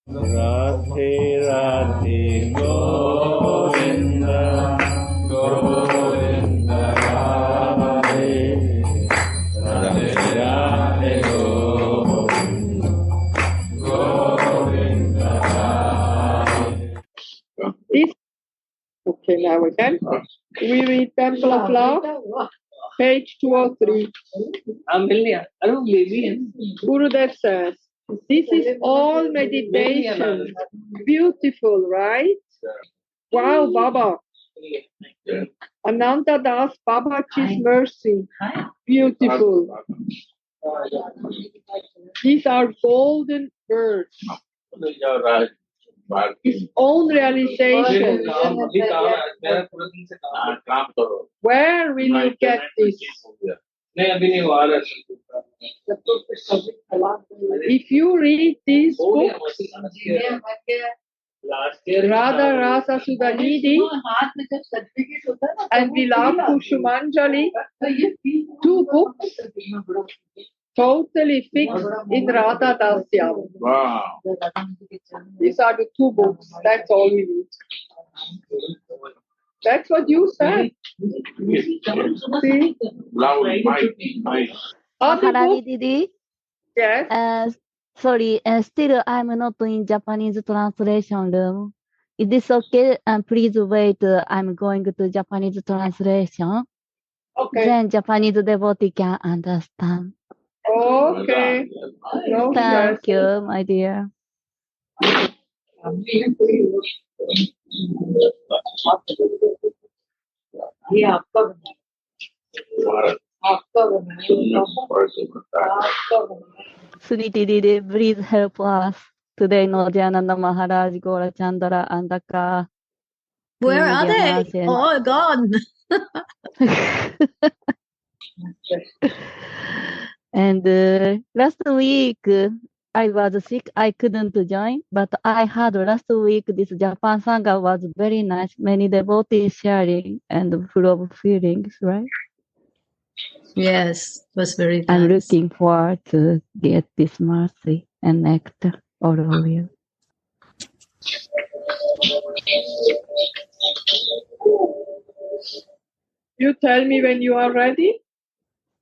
Radhe Radhe Govinda Govinda Radhe Radhe Radhe Govinda Govinda Radhe. This, okay, now again. We read Temple of Love, page 203. Gurudev says, this is all meditation. Beautiful, right? Wow, Baba. Ananta Das Babaji's mercy. Beautiful. These are golden birds. His own realization. Where will you get this? If you read these books, Radha Rasa Sudhanidhi and Vilapu Shumanjali, two books totally fixed in Radha Dashyam. Wow. These are the two books. That's all we need. That's what you said. See? Loud, mic. Other Maharani book? Didi, Yes. sorry, still I'm not in Japanese translation room. Is this okay? Please wait. I'm going to Japanese translation. Okay. Then Japanese devotee can understand. Okay. No stress. Thank you, my dear. Yeah. Sweetie Didi, please help us. Today, no Jananda Maharaj, Gora Chandra, and Daka. Where are they? Oh, gone. And last week, I was sick. I couldn't join, but I heard last week this Japan Sangha was very nice. Many devotees sharing and full of feelings, right? Yes, it was very nice. I'm looking forward to get this mercy and nectar, all of you. You tell me when you are ready.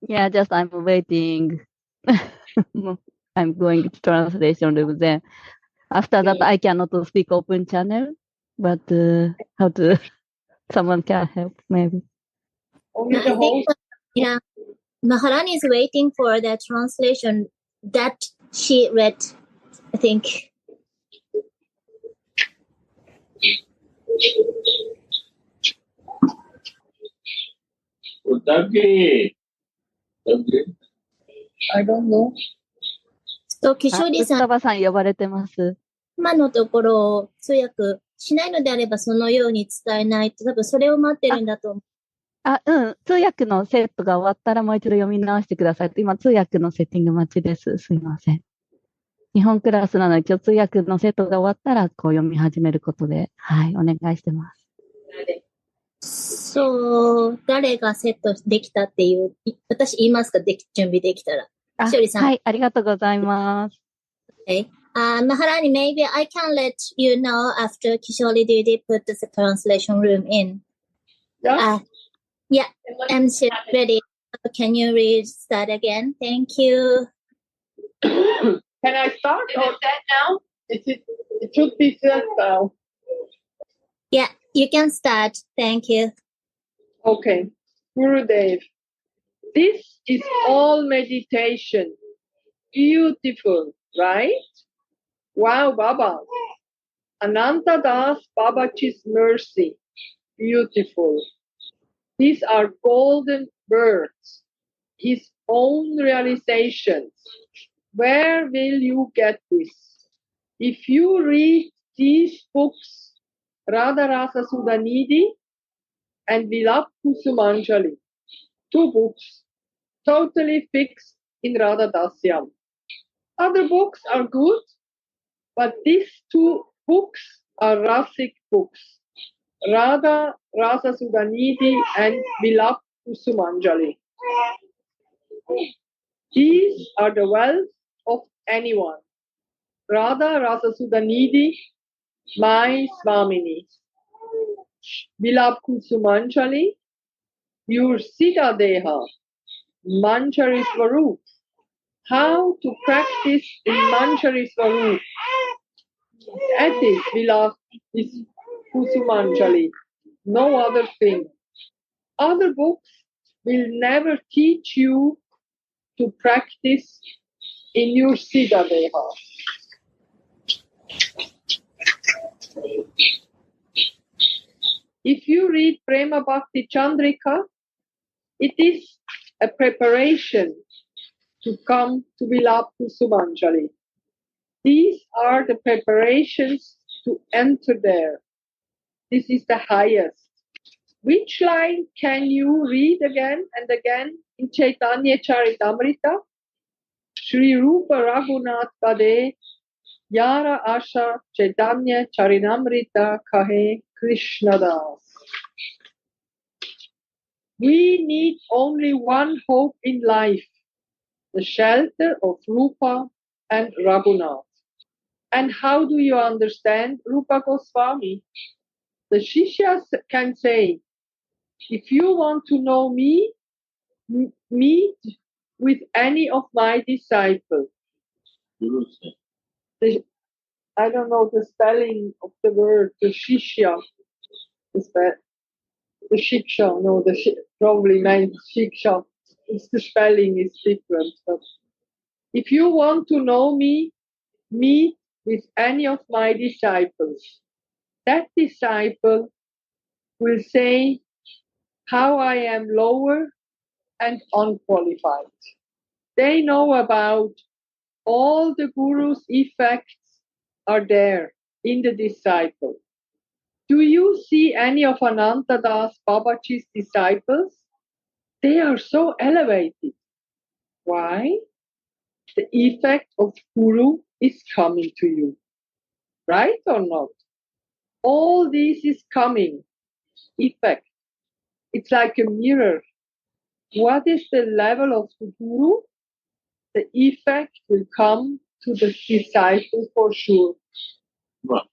Yeah, just I'm waiting. I'm going to translation room then. After that, I cannot speak open channel, but how to, someone can help maybe. Only the I think, host. yeah, Maharani is waiting for the translation that she read, I think. I don't know. So,キショリさん、双葉さん呼ばれてます。今のところ通訳しないのであればそのように伝えないと、多分それを待ってるんだと思う。通訳のセットが終わったらもう一度読み直してください。今、通訳のセッティング待ちです。すいません。日本クラスなので、今日通訳のセットが終わったら、こう読み始めることで、はい、お願いしてます。そう、誰がセットできたっていう、私言いますか、準備できたら。しおりさん。はい、ありがとうございます。Okay. Maharani, maybe I can let you know after Kishori Didi put the translation room in. Yeah. Yeah, I'm ready. Can you read that again? Thank you. Can I start? Is it set now? It should be set now. Yeah, you can start. Thank you. Okay. Gurudev, this is all meditation. Beautiful, right? Wow, Baba. Ananta Das Babaji's mercy. Beautiful. These are golden birds. His own realizations. Where will you get this? If you read these books, Radha Rasa Sudhanidhi and Vilapu Sumanjali, two books, totally fixed in Radha Dasyam. Other books are good, but these two books are Rasic books, Radha Rasa Sudhanidhi and Vilapu Sumanjali. These are the wealth of anyone. Radha Rasasudanidhi, my Swamini. Vilap Kusumanjali, your Siddha Deha, Manjari Swarup. How to practice in Manjari Swarup? That is Vilap is Kusumanjali. No other thing. Other books will never teach you to practice in your Siddha Deha. If you read Prema Bhakti Chandrika, it is a preparation to come to Vilap Kusumanjali. These are the preparations to enter there. This is the highest. Which line can you read again and again in Chaitanya Charitamrita? Shri Rupa Raghunath Pade Yara Asha Chaitanya Charitamrita Kahe Krishna Das. We need only one hope in life, the shelter of Rupa and Raghunath. And how do you understand Rupa Goswami? The Shishyas can say, if you want to know me, meet with any of my disciples. I don't know the spelling of the word, the Shishya. The Shiksha, no, probably meant Shiksha. It's the spelling is different. But if you want to know me, meet with any of my disciples. That disciple will say how I am lower and unqualified. They know about all the Guru's effects are there in the disciple. Do you see any of Anantadas Babaji's disciples? They are so elevated. Why? The effect of Guru is coming to you. Right or not? All this is coming. Effect. It's like a mirror. What is the level of the Guru? The effect will come to the disciple for sure. Well,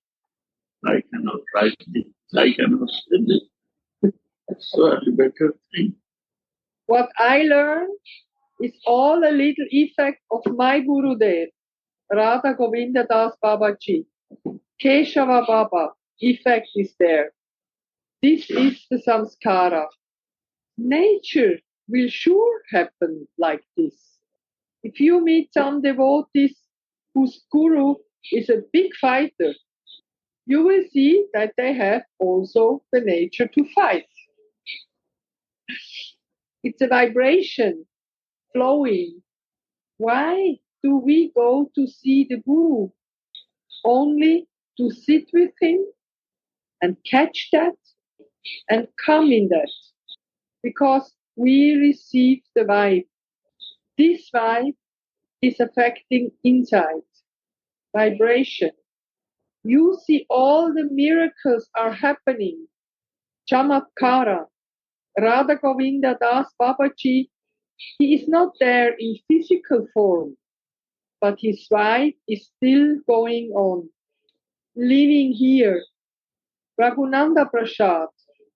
I cannot write this. I cannot say this. So a better thing. What I learned is all a little effect of my Gurudev, Radha Govinda Das Babaji. Keshava Baba, effect is there. This is the samskara. Nature will sure happen like this. If you meet some devotees whose guru is a big fighter, you will see that they have also the nature to fight. It's a vibration flowing. Why do we go to see the guru? Only to sit with him and catch that and come in that. Because we receive the vibe. This vibe is affecting inside. Vibration. You see all the miracles are happening. Chamatkara. Radha Govinda Das Babaji, he is not there in physical form, but his vibe is still going on. Living here. Raghunanda Prasad,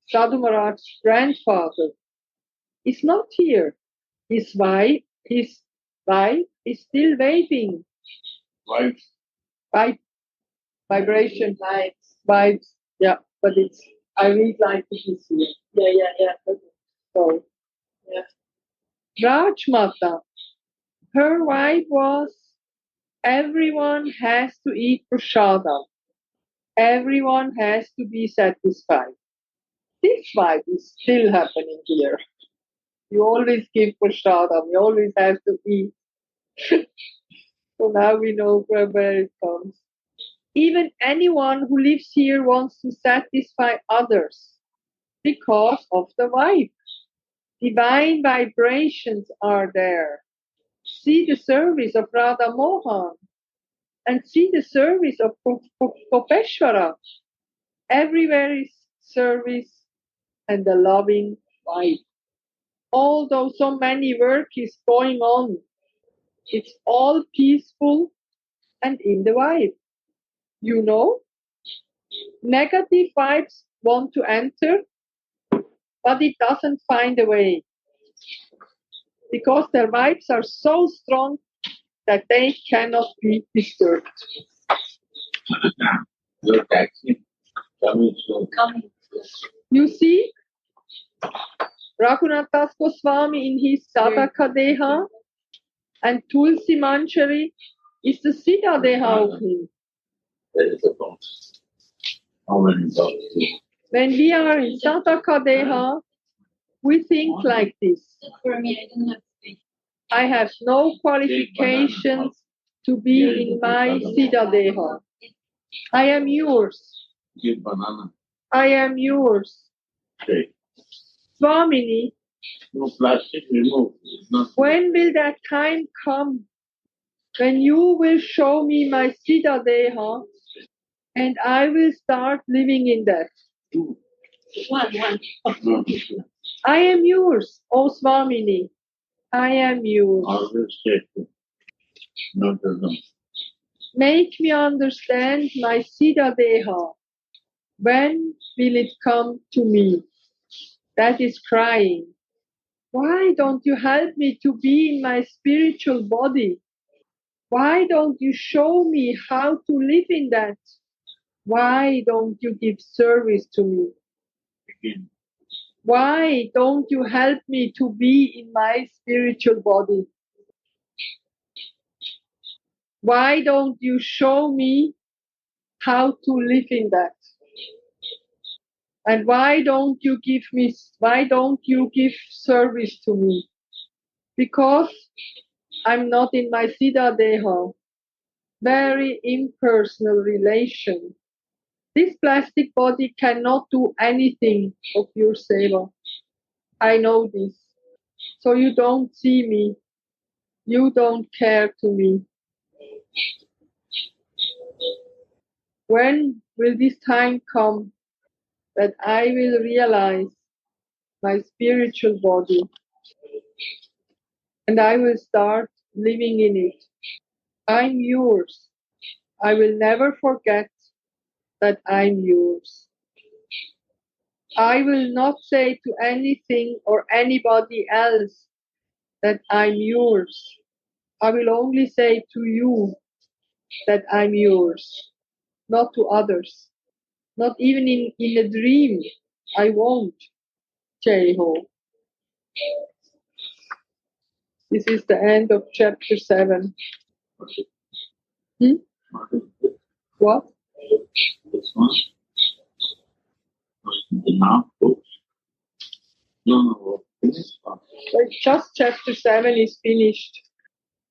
Sadhu Maharaj's grandfather, is not here. His wife is still waving. Vibe, vibration, vibes. Yeah, but I read like it is here. Yeah. So, yeah. Rajmata, her vibe was everyone has to eat prasadam. Everyone has to be satisfied. This vibe is still happening here. You always give prasadam. You always have to eat. So now we know from where it comes. Even anyone who lives here wants to satisfy others because of the vibe. Divine vibrations are there. See the service of Radha Mohan and see the service of Gopeshwara. Everywhere is service and the loving vibe. Although so many work is going on, it's all peaceful and in the vibe. You know, negative vibes want to enter, but it doesn't find a way. Because their vibes are so strong that they cannot be disturbed. Your taxi coming soon. You see, Raghunath Das Goswami in his Sadhaka Deha and Tulsi Manjari is the Siddha Deha of him. There is a box. How many boxes? When we are in Sadhaka Deha, we think like this. I have no qualifications to be in my Siddha Deha. I am yours. Give banana. I am yours. Take. Swamini, No plastic, remove. when will that time come when you will show me my Siddha Deha and I will start living in that? One. No. I am yours, O Swamini. I am yours. Always take it. Not alone. Make me understand my Siddha Deha. When will it come to me? That is crying. Why don't you help me to be in my spiritual body? Why don't you show me how to live in that? Why don't you give service to me? Begin. Why don't you help me to be in my spiritual body? Why don't you show me how to live in that? And why don't you give service to me? Because I'm not in my Siddha Deha. Very impersonal relation. This plastic body cannot do anything of your seva. I know this. So you don't see me. You don't care to me. When will this time come that I will realize my spiritual body and I will start living in it? I'm yours. I will never forget that I'm yours. I will not say to anything or anybody else that I'm yours. I will only say to you that I'm yours, not to others. Not even in a dream. I won't. Jai Ho. This is the end of chapter 7. What? This one? The mouth books? No. This one. Just chapter 7 is finished.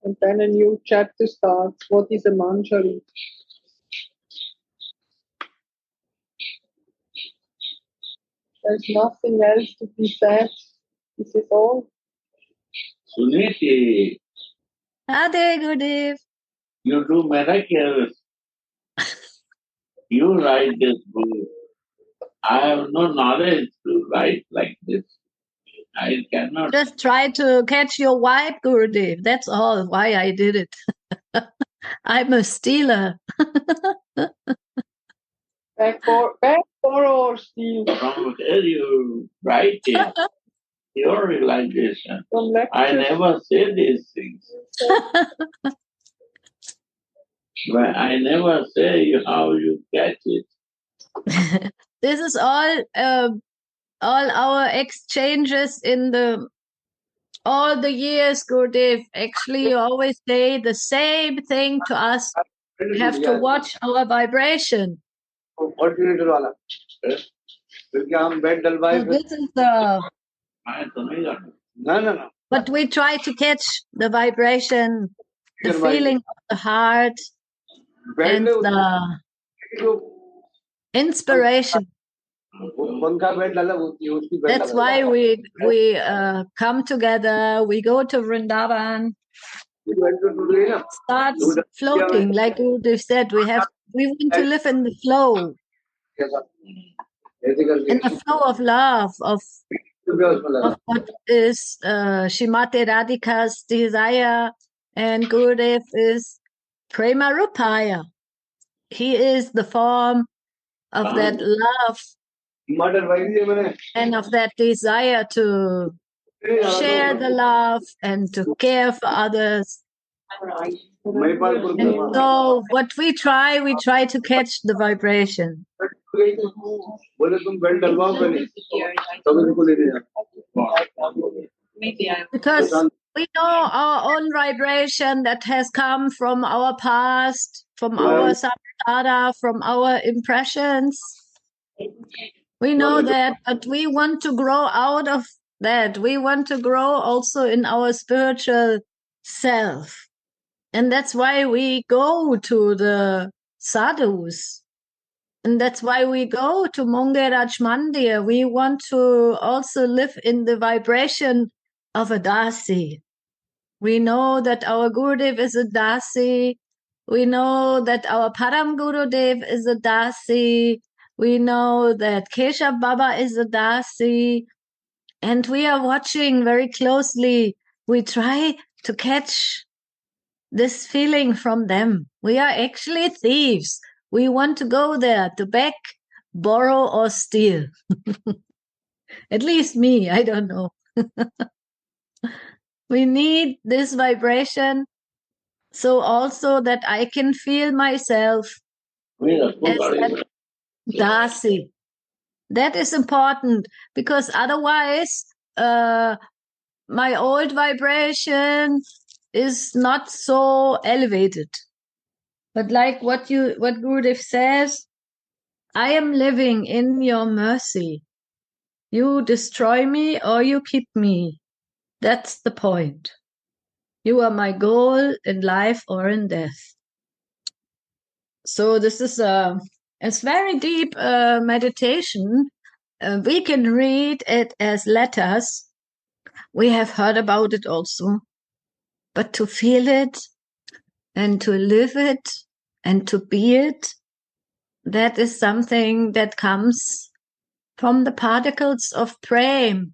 And then a new chapter starts. What is a manjari? There's nothing else to be said. This is all. Suniti, Radhe, Gurudev. you do miracles. You write this book. I have no knowledge to write like this. I cannot. Just try to catch your vibe, Gurudev. That's all why I did it. I'm a stealer. Back for or steal. From where you write it, your realization. From lectures. I never say these things. But I never say how you catch it. This is all our exchanges in all the years, Gurudev. Actually, you always say the same thing to us. We have to watch our vibration. What do you do, Wala? So this is the. No. But we try to catch the vibration, the feeling of the heart, and the inspiration. That's why we come together. We go to Vrindavan. Starts floating, like you said. We want to live in the flow, in the flow of love, of what is Shrimati Radhika's desire, and Gurudev is Prema Rupaya. He is the form of that love and of that desire to share the love and to care for others. And so what we try to catch the vibration. Because we know our own vibration that has come from our past, from our samskara, from our impressions. We know that, but we want to grow out of that. We want to grow also in our spiritual self. And that's why we go to the sadhus. And that's why we go to Mongeraj Mandir. We want to also live in the vibration of a Dasi. We know that our Gurudev is a Dasi. We know that our Param Gurudev is a Dasi. We know that Keshav Baba is a Dasi. And we are watching very closely. We try to catch this feeling from them. We are actually thieves. We want to go there to beg, borrow, or steal. At least me, I don't know. We need this vibration so also that I can feel myself as that Dasi. That is important because otherwise my old vibration is not so elevated. But like what Gurudev says, I am living in your mercy. You destroy me or you keep me. That's the point. You are my goal in life or in death. So this is it's very deep meditation. We can read it as letters. We have heard about it also. But to feel it and to live it and to be it, that is something that comes from the particles of prema,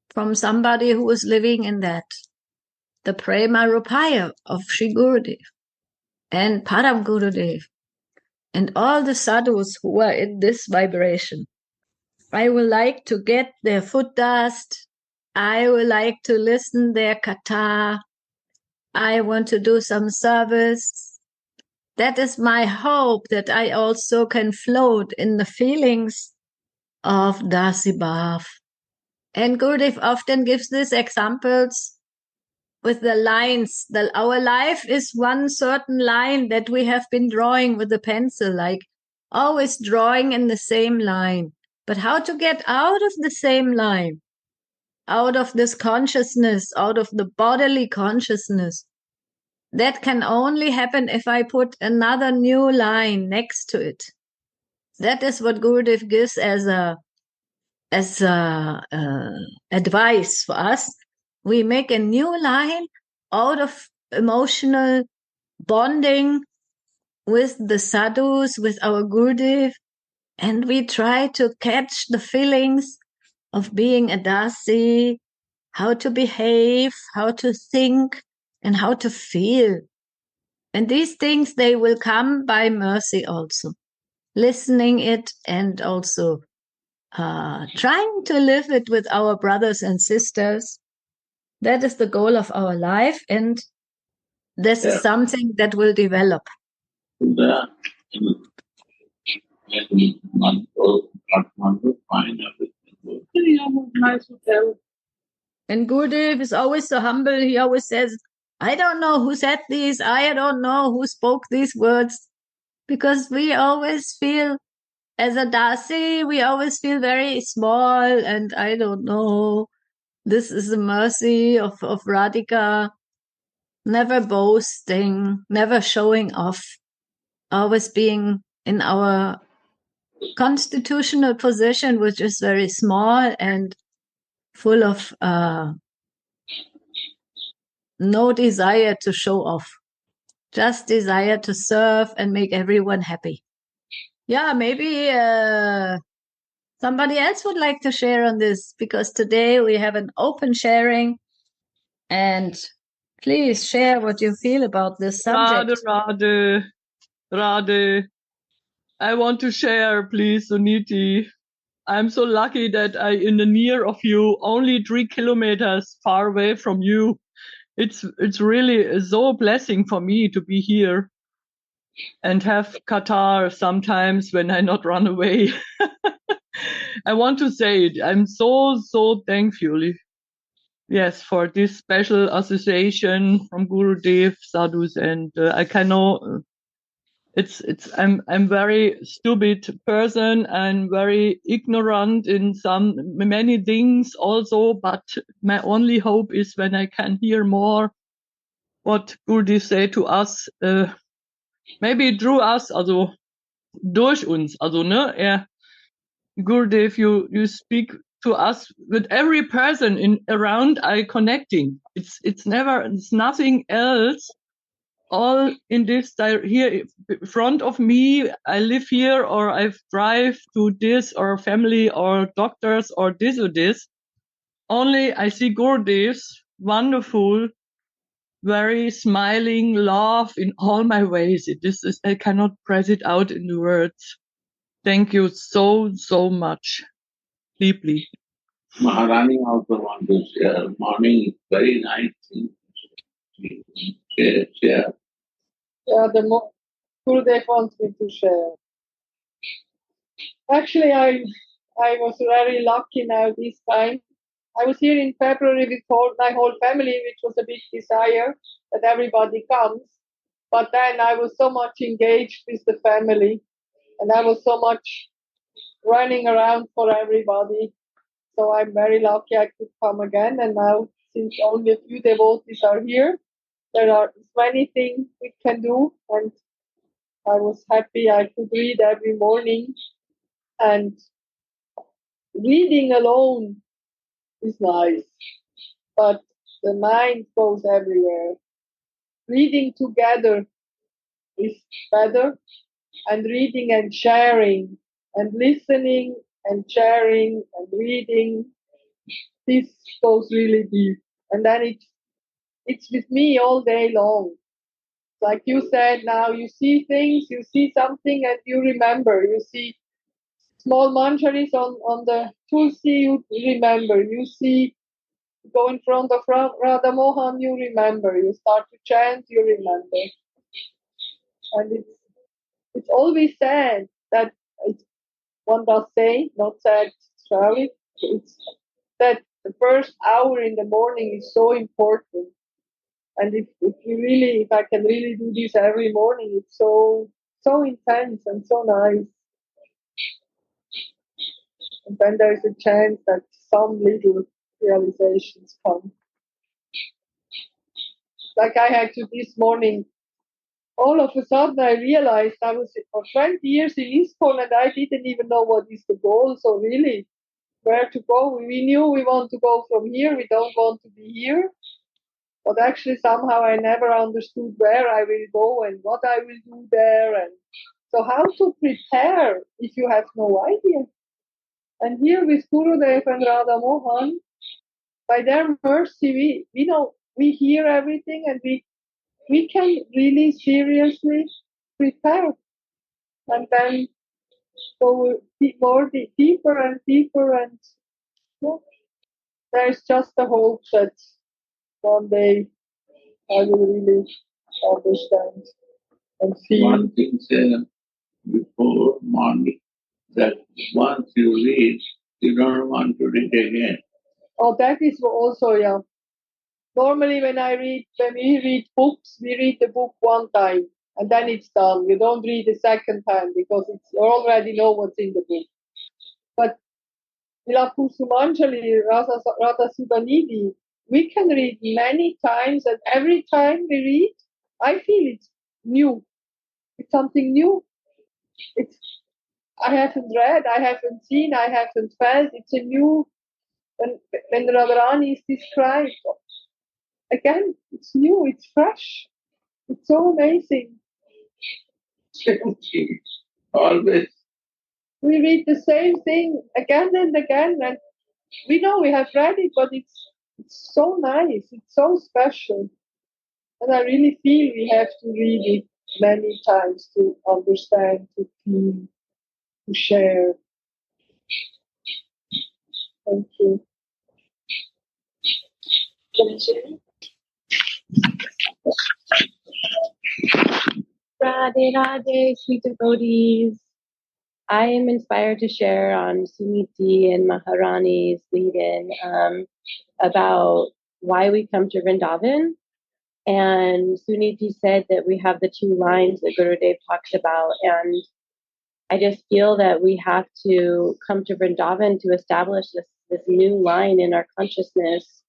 from somebody who is living in that. The Prema Rupaya of Sri Gurudev and Param Gurudev and all the sadhus who are in this vibration. I would like to get their foot dust. I would like to listen their katha. I want to do some service. That is my hope, that I also can float in the feelings of Dasi Bhav. And Gurudev often gives these examples with the lines. Our life is one certain line that we have been drawing with a pencil, like always drawing in the same line. But how to get out of the same line? Out of this consciousness, out of the bodily consciousnness. That can only happen if I put another new line next to it. That is what Gurudev gives as advice for us. We make a new line out of emotional bonding with the sadhus, with our Gurudev, and we try to catch the feelings of being a Dasi, how to behave, how to think, and how to feel. And these things, they will come by mercy also. Listening it and also trying to live it with our brothers and sisters. That is the goal of our life, and this is something that will develop. And Gurudev is always so humble. He always says, I don't know who said these. I don't know who spoke these words. Because we always feel, as a Dasi, we always feel very small, and I don't know. This is the mercy of Radhika. Never boasting, never showing off. Always being in our constitutional position, which is very small and full of no desire to show off. Just desire to serve and make everyone happy. Yeah, maybe somebody else would like to share on this, because today we have an open sharing and Please share what you feel about this subject. Radha. I want to share, please, Suniti. I'm so lucky that I in the near of you, only 3 kilometers far away from you. It's really so a blessing for me to be here and have Qatar sometimes when I not run away. I want to say it. I'm so thankful. Yes, for this special association from Guru Dev Sadhus, and I cannot. I'm very stupid person and very ignorant in many things also, but my only hope is when I can hear more what Guru say to us, maybe through us, also durch uns, also ne, Gurudev, you speak to us with every person in around I connecting. It's nothing else. All in this here in front of me, I live here or I drive to this or family or doctors or this or this. Only I see Gurudev's wonderful, very smiling love in all my ways. I cannot press it out in the words. Thank you so much, deeply. Maharani also want to share. Morning, very nice thing. Share. Yeah, Gurudev wants me to share. Actually, I was very lucky now this time. I was here in February with my whole family, which was a big desire that everybody comes. But then I was so much engaged with the family, and I was so much running around for everybody. So I'm very lucky I could come again. And now, since only a few devotees are here, there are many things we can do. And I was happy I could read every morning. And reading alone is nice, but the mind goes everywhere. Reading together is better, and reading and sharing and listening and sharing and reading, this goes really deep. And then it's with me all day long. Like you said, now you see things, you see something and you remember. You see small manjaris on the tulsi, you remember. You see, go in front of Radha Mohan, you remember. You start to chant, you remember. And it's always said that one does say, not said sorry, it's that the first hour in the morning is so important. And if I can really do this every morning, it's so intense and so nice. And then there's a chance that some little realizations come. Like I had to this morning, all of a sudden I realized I was for 20 years in ISKCON and I didn't even know what is the goal. So really, where to go? We knew we want to go from here. We don't want to be here. But actually somehow I never understood where I will go and what I will do there. And so how to prepare if you have no idea? And here with Gurudev and Radha Mohan, by their mercy, we know, we hear everything and we can really seriously prepare. And then go more deeper and deeper. And there's just a hope that one day I will really understand and feel. One thing said before morning that once you read, you don't want to read again. Oh, that is also, yeah. Normally when we read books, we read the book one time and then it's done. You don't read the second time because you already know what's in the book. But Vilapusumanjali, Radha Sudanidhi, we can read many times, and every time we read, I feel it's new. It's something new. I haven't read, I haven't seen, I haven't felt. It's a new. When Radharani is described, again, it's new, it's fresh. It's so amazing. Always. We read the same thing again and again, and we know we have read it, but it's so nice, it's so special. And I really feel we have to read it many times to understand, to feel, to share. Thank you. Radhe Radhe, sweet devotees. I am inspired to share on Suniti and Maharani's lead-in about why we come to Vrindavan. And Suniti said that we have the two lines that Gurudev talks about. And I just feel that we have to come to Vrindavan to establish this new line in our consciousness.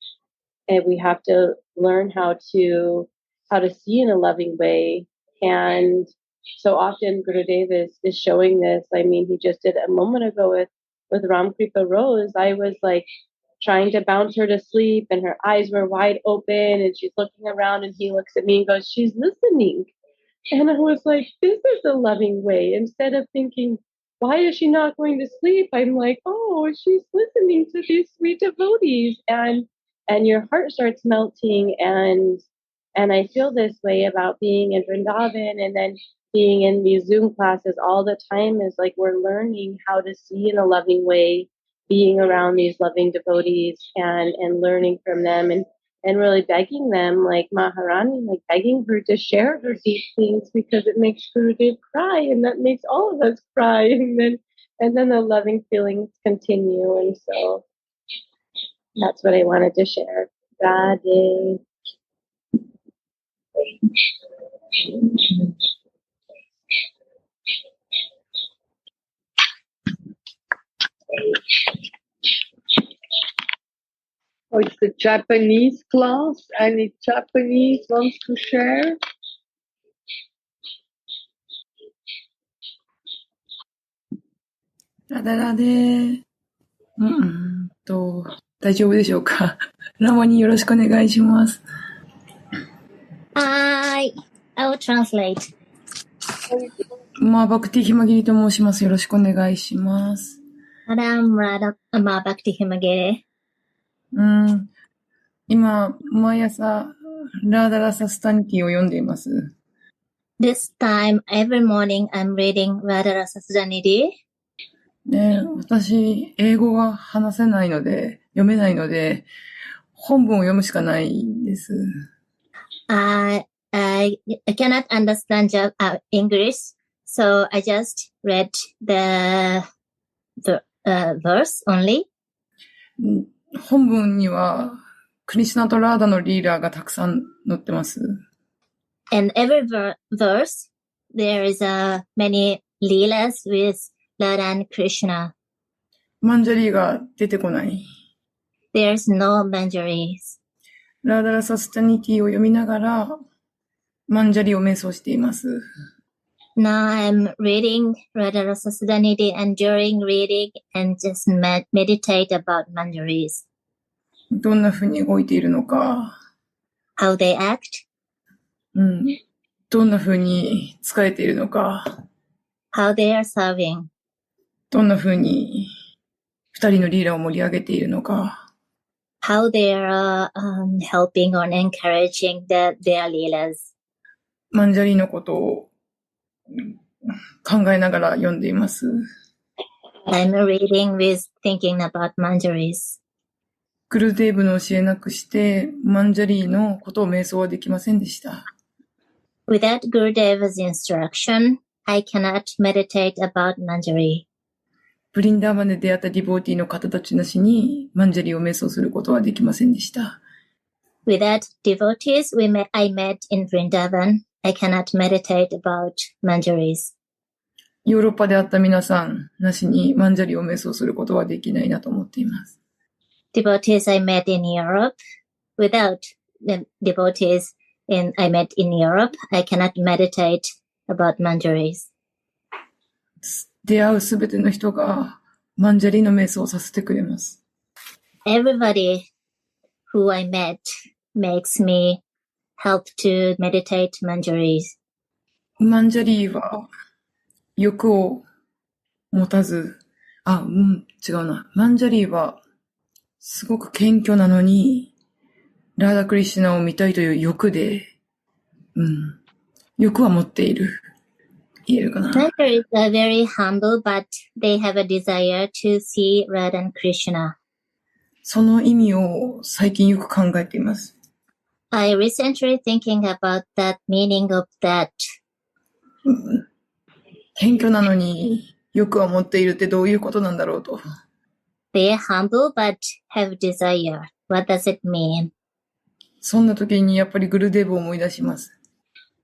And we have to learn how to see in a loving way. And so often Gurudev is showing this. I mean, he just did a moment ago with Ram Kripa Rose. I was like trying to bounce her to sleep and her eyes were wide open and she's looking around and he looks at me and goes, she's listening. And I was like, this is a loving way. Instead of thinking, why is she not going to sleep? I'm like, oh, she's listening to these sweet devotees. And your heart starts melting. And I feel this way about being in Vrindavan and then being in these Zoom classes all the time is like we're learning how to see in a loving way, being around these loving devotees and learning from them and really begging them, like Maharani, like begging her to share her deep things because it makes Gurudev cry and that makes all of us cry. And then the loving feelings continue. And so that's what I wanted to share. Radhe. Oh, it's the Japanese class. Any Japanese wants to share?ラダで、大丈夫でしょうか。ラマによろしくお願いします。I will translate. バクティヒマギリと申します。よろしくお願いします。Radha Bhakti Himagiri. 今、毎朝、ラーダラサスタニティを読んでいます。This time, every morning, I'm reading Radha Rasa Sudanidhi. 私、英語が話せないので、読めないので、本文を読むしかないんです。I cannot understand English, so I just read the verse only. 本文には、クリシュナとラーダのリーダーがたくさん載ってます。And every verse, there is many leelas with Radha and Krishna. マンジャリーが出てこない。There's no manjaris. ラーダラサスタニティを読みながら、マンジャリーを瞑想しています。Now I'm reading Radha Rasa Sudanidhi and during reading and just meditate about manjaris. どんな風に動いているのか。How they act. どんな風に仕えているのか。How they are serving. どんな風に二人のリーダーを盛り上げているのか。How they are helping or encouraging their leelas. マンジャリーのことを考えながら読んでいます。I'm reading with thinking about manjaris. グルデーブの教えなくしてマンジャリーのことを瞑想はできませんでした。Without Gurudev's instruction, I cannot meditate about manjari. ブリンダーバンで出会ったディボーティーの方たちなしにマンジャリーを瞑想することはできませんでした。Without devotees I met in Vrindavan, I cannot meditate about manjaris. ヨーロッパで会った皆さんなしにマンジャリーを瞑想することはできないなと思っています。Devotees I met in Europe, without the devotees I met in Europe, I cannot meditate about manjaris. 出会うすべての人がマンジャリーの瞑想をさせてくれます。Everybody who I met makes me help to meditate manjaris. マンジャリーは欲を持たず、違うな。マンジャリーはすごく謙虚なのに、ラーダクリシュナを見たいという欲で欲は持っている。言えるかな。Manjaris are very humble, but they have a desire to see Radha and Krishna. その意味を最近よく考えています。I recently thinking about that meaning of that. 謙虚なのに欲は持っているってどういうことなんだろうと。They are humble but have desire. What does it mean? そんな時にやっぱりグルデーブを思い出します。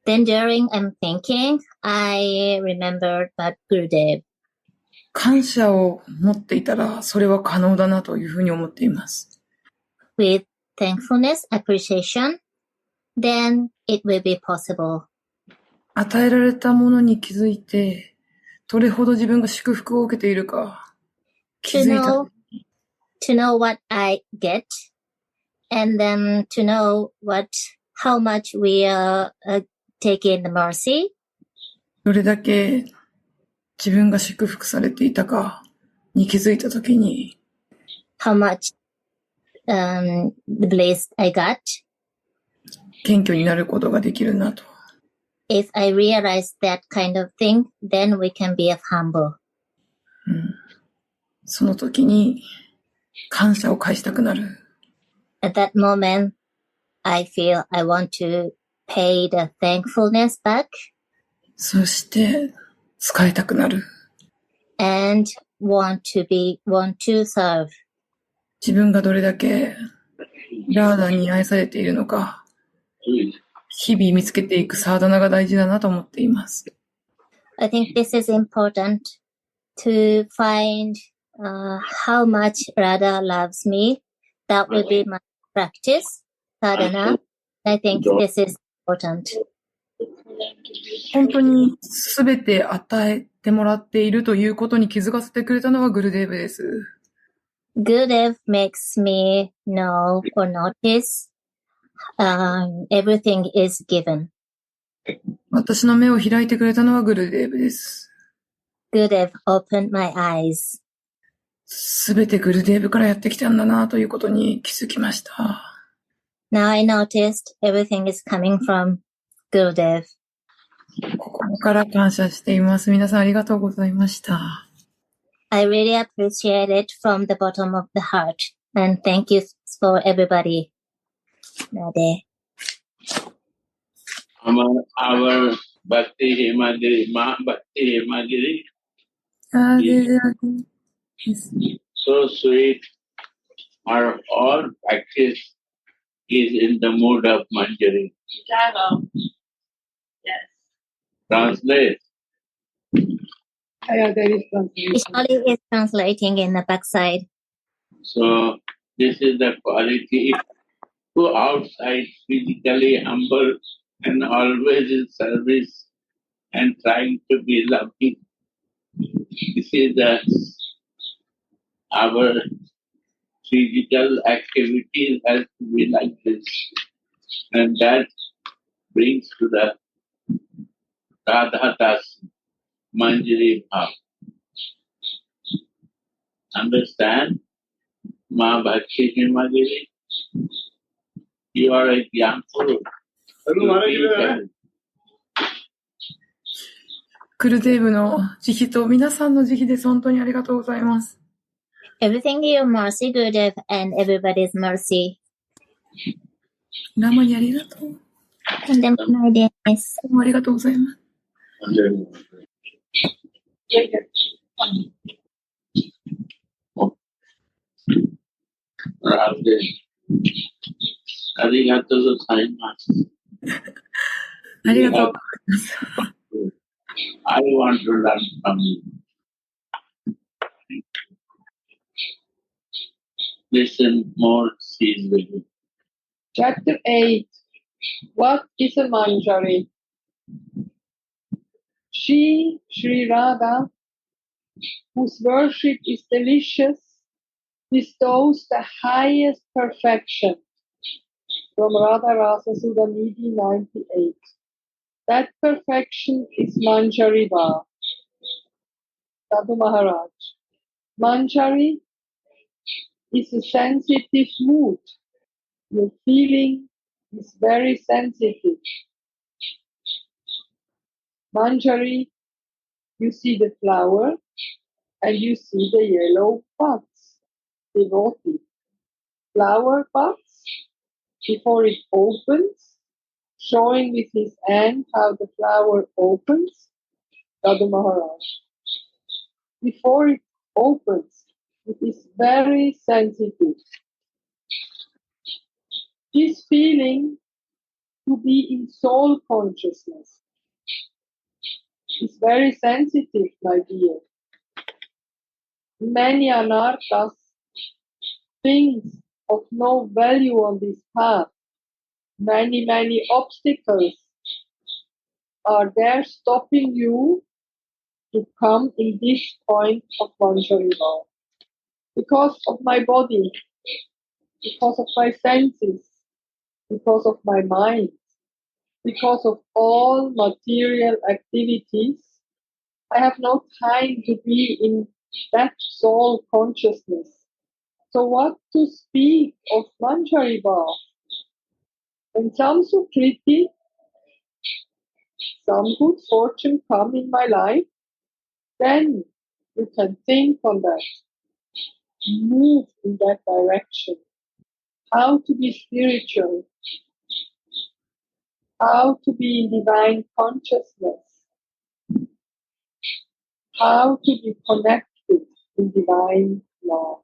Then during I'm thinking, I remembered about Gurudev. 感謝を持っていたらそれは可能だなというふうに思っています。With thankfulness, appreciation, then it will be possible. 与えられたものに気づいて、どれほど自分が祝福を受けているか気づいた。To know what I get, and then to know how much we are taking the mercy. どれだけ自分が祝福されていたかに気づいたときに、How much the bliss I got. 謙虚になることができるなと。If I realize that kind of thing, then we can be humble. その時に感謝を返したくなる。At that moment, I feel I want to pay the thankfulness back. そして使いたくなる。And want to serve. 自分がどれだけラーダに愛されているのか、日々見つけていくサーダナが大事だなと思っています。I think this is important to find how much Radha loves me. That will be my practice, sadhana. I think this is important. 本当にすべて与えてもらっているということに気づかせてくれたのはグルデーブです。Gurudev makes me know or notice everything is given. 私の目を開いてくれたのはグルデーブです。Gurudev opened my eyes. すべてグルデーブからやってきたんだなということに気づきました。Now I noticed everything is coming from Gurudev. 心から感謝しています。皆さんありがとうございました。I really appreciate it from the bottom of the heart. And thank you for everybody. Radhe. Our Bhakti Hemagiri, Ma Bhakti Hemagiri is so sweet. Our all practice is in the mood of Manjari. Yes. Translate. Yeah, there is translation. Ishali is translating in the backside. So this is the quality. Who outside physically humble and always in service and trying to be loving. This is our physical activities has to be like this. And that brings to the Radha Das Manjari Bhav. Understand? Ma Bhakti Hemagiri. You are a example. クルデーブの慈悲と皆さんの慈悲です。本当にありがとうございます。Everything your mercy, Gurudev, and everybody's mercy. ラマにありがとう。とんでもないです。どうもありがとうございます。Radha. ありがとうございます。ありがとうございます。I want to learn from you. Listen more seriously. Chapter 8. What is a Manjari? She, Sri Radha, whose worship is delicious, bestows the highest perfection. From Radha Rasa Sudhamidhi 98. That perfection is Manjari Bhav. Sadhu Maharaj. Manjari is a sensitive mood. Your feeling is very sensitive. Manjari, you see the flower and you see the yellow buds, devotee. Flower buds, before it opens, showing with his hand how the flower opens, Sadhu Maharaj. Before it opens, it is very sensitive. This feeling to be in soul consciousness is very sensitive, my dear. Many anarthas, things of no value on this path, many obstacles are there stopping you to come in this point of Manjari-Bhav. Because of my body, because of my senses, because of my mind, because of all material activities, I have no time to be in that soul consciousness. So what to speak of Manjari-Bhav? When some Sukriti, some good fortune come in my life, then you can think on that, move in that direction. How to be spiritual, how to be in divine consciousness, how to be connected in divine love.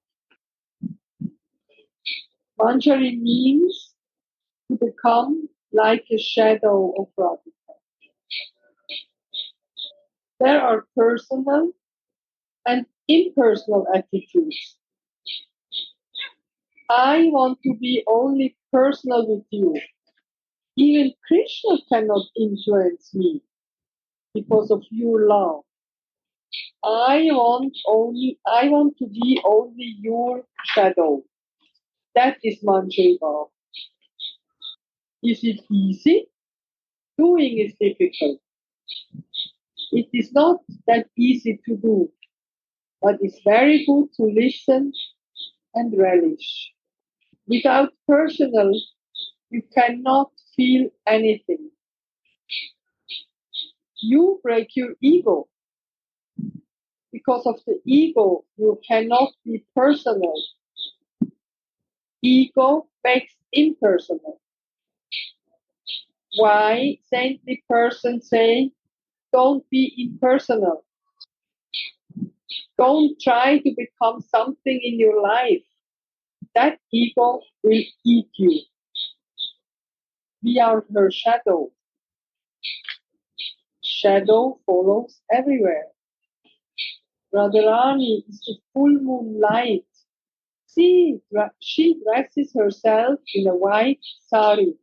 Manjari means to become like a shadow of Radha. There are personal and impersonal attitudes. I want to be only personal with you. Even Krishna cannot influence me because of your love. I want to be only your shadow. That is Manjari-Bhav. Is it easy? Doing is difficult. It is not that easy to do, but it's very good to listen and relish. Without personal, you cannot feel anything. You break your ego. Because of the ego, you cannot be personal. Ego makes impersonal. Why saintly persons say, don't be impersonal. Don't try to become something in your life. That ego will eat you. We are her shadow. Shadow follows everywhere. Radharani is the full moon light. She dresses herself in a white sari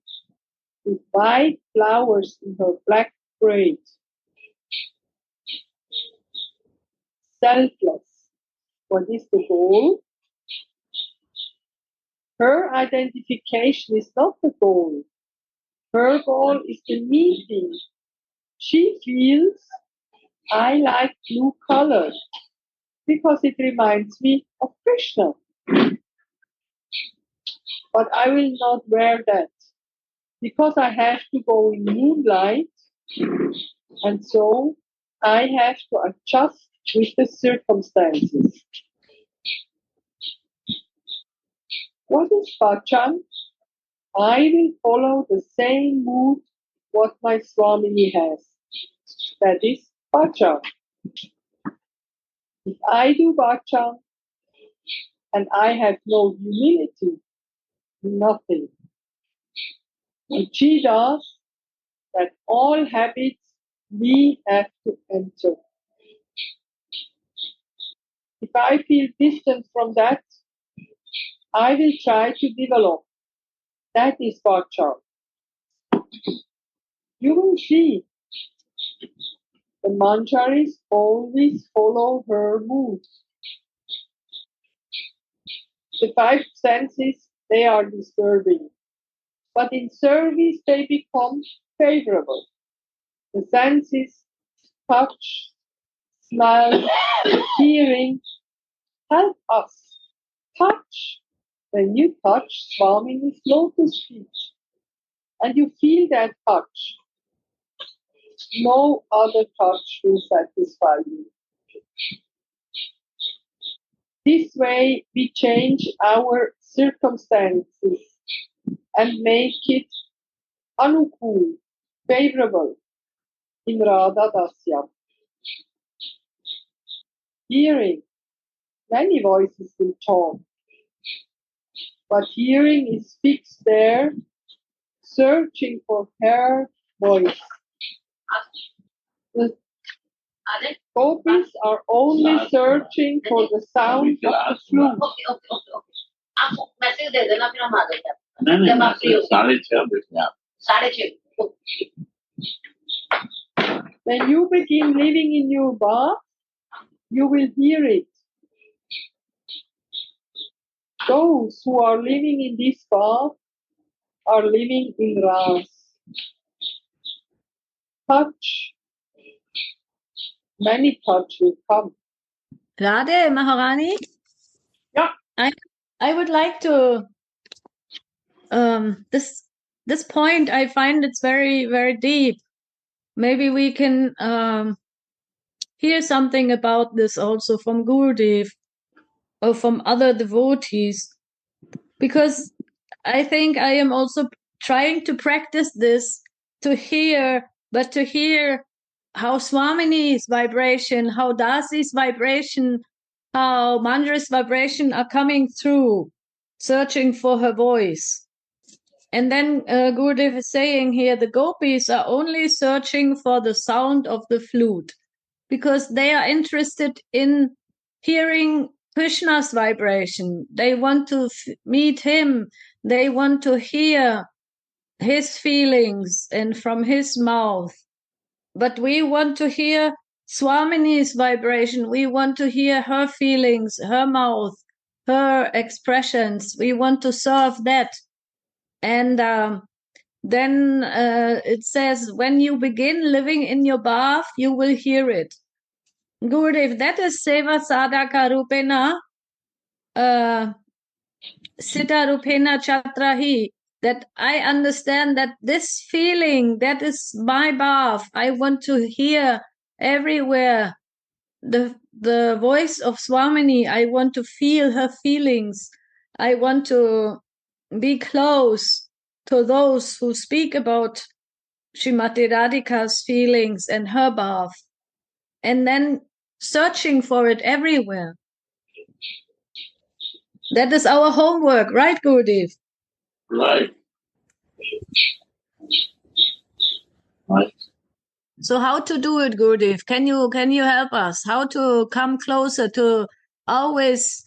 with white flowers in her black braid. Selfless. What is the goal? Her identification is not the goal. Her goal is the meeting. She feels, I like blue color because it reminds me of Krishna. But I will not wear that because I have to go in moonlight, and so I have to adjust with the circumstances. What is bhajan? I will follow the same mood what my Swamini has. That is bhajan. If I do bhajan and I have no humility, nothing. And she does that all habits we have to enter. If I feel distant from that, I will try to develop. That is bhajan. You will see the manjaris always follow her mood. The five senses, they are disturbing. But in service, they become favorable. The senses, touch, smell, hearing, help us. Touch. When you touch Swamini's lotus feet, and you feel that touch, no other touch will satisfy you. This way we change our circumstances and make it anukul, favorable in Radha Dashyam. Hearing, many voices will talk, but hearing is fixed there, searching for her voice. The gopis are only searching for the sound of the flute. When you begin living in your bath, you will hear it. Those who are living in this bath are living in Ras. Touch, many touch will come. Radha, Maharani? Yeah. I would like to this point, I find it's very, very deep. Maybe we can hear something about this also from Gurudev or from other devotees, because I think I am also trying to practice this to hear how Swamini's vibration, how Dasi's vibration, how Mandra's vibration are coming through, searching for her voice. And then Gurudev is saying here, the gopis are only searching for the sound of the flute because they are interested in hearing Krishna's vibration. They want to meet him. They want to hear his feelings and from his mouth. But we want to hear Swamini's vibration. We want to hear her feelings, her mouth, her expressions. We want to serve that. And then it says, when you begin living in your bath, you will hear it. Gurudev, that is Seva Sadhaka Rupena, Sita Rupena Chatrahi, that I understand that this feeling, that is my bath. I want to hear everywhere the voice of Swamini. I want to feel her feelings. I want to be close to those who speak about Srimati Radhika's feelings and her bath, and then searching for it everywhere. That is our homework, right, Gurudev? Right. Right. So how to do it, Gurudev? Can you help us? How to come closer to always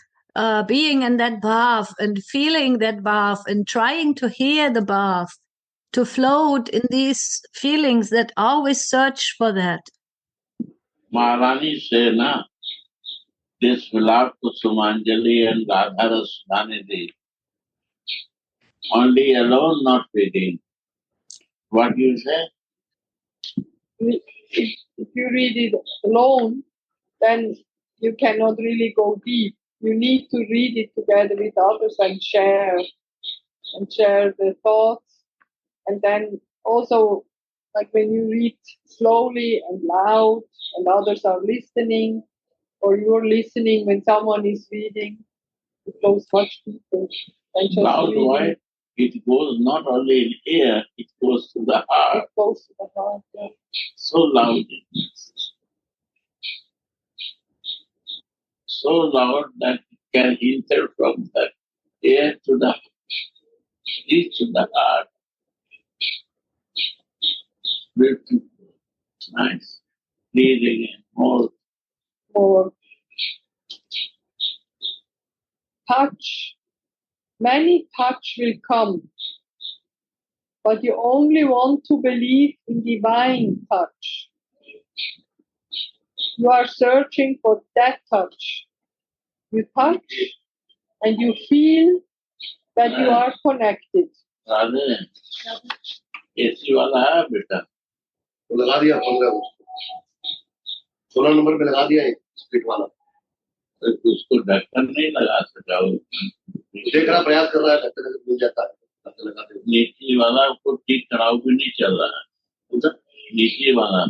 being in that bath and feeling that bath and trying to hear the bath, to float in these feelings that always search for that? Maharani said, na, this Vilap Kusumanjali and Radha Rasudhanidhi, only alone not fitting. What you say? If you read it alone, then you cannot really go deep. You need to read it together with others and share the thoughts. And then also, like when you read slowly and loud and others are listening, or you're listening when someone is reading, it goes much deeper than just Loud reading. why? It goes not only in ear, it goes to the heart. It goes to the heart, yeah. So loud. So loud that it can enter from the ear to the reach to the heart. Beautiful. Nice. Breathing in more. Touch. Many touch will come, but you only want to believe in divine touch. You are searching for that touch. You touch and you feel that you are connected. Radha, AC वाला है बेटा? तो लगा दिया 15 16 number पे लगा दिया एक स्प्लिट वाला। उसको ढक्कन नहीं लगा सका। देख रहा प्रयास कर रहा है, ढक्कन मिल जाता है, ढक्कन लगाते हैं। नीचे वाला को ठीक कराओ भी नहीं चल रहा है। नीचे वाला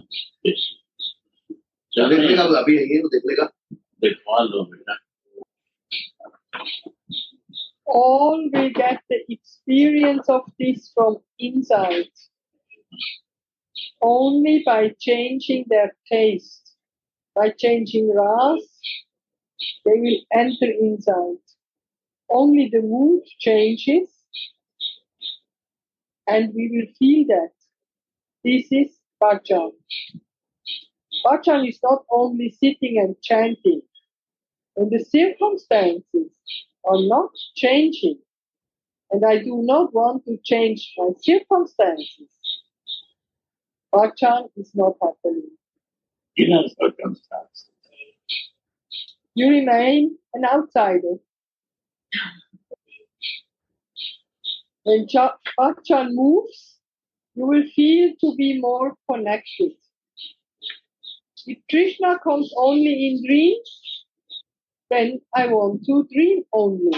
देख लेगा अभी नहीं है वो देख लेगा देखवा लो बेटा All will get the experience of this from inside, only by changing their taste. By changing ras, they will enter inside. Only the mood changes, and we will feel that. This is bhajan. Bhajan is not only sitting and chanting. When the circumstances are not changing, and I do not want to change my circumstances, bhajan is not happening. inner circumstances. You remain an outsider. When bhajan moves, you will feel to be more connected. If Krishna comes only in dreams, then I want to dream only.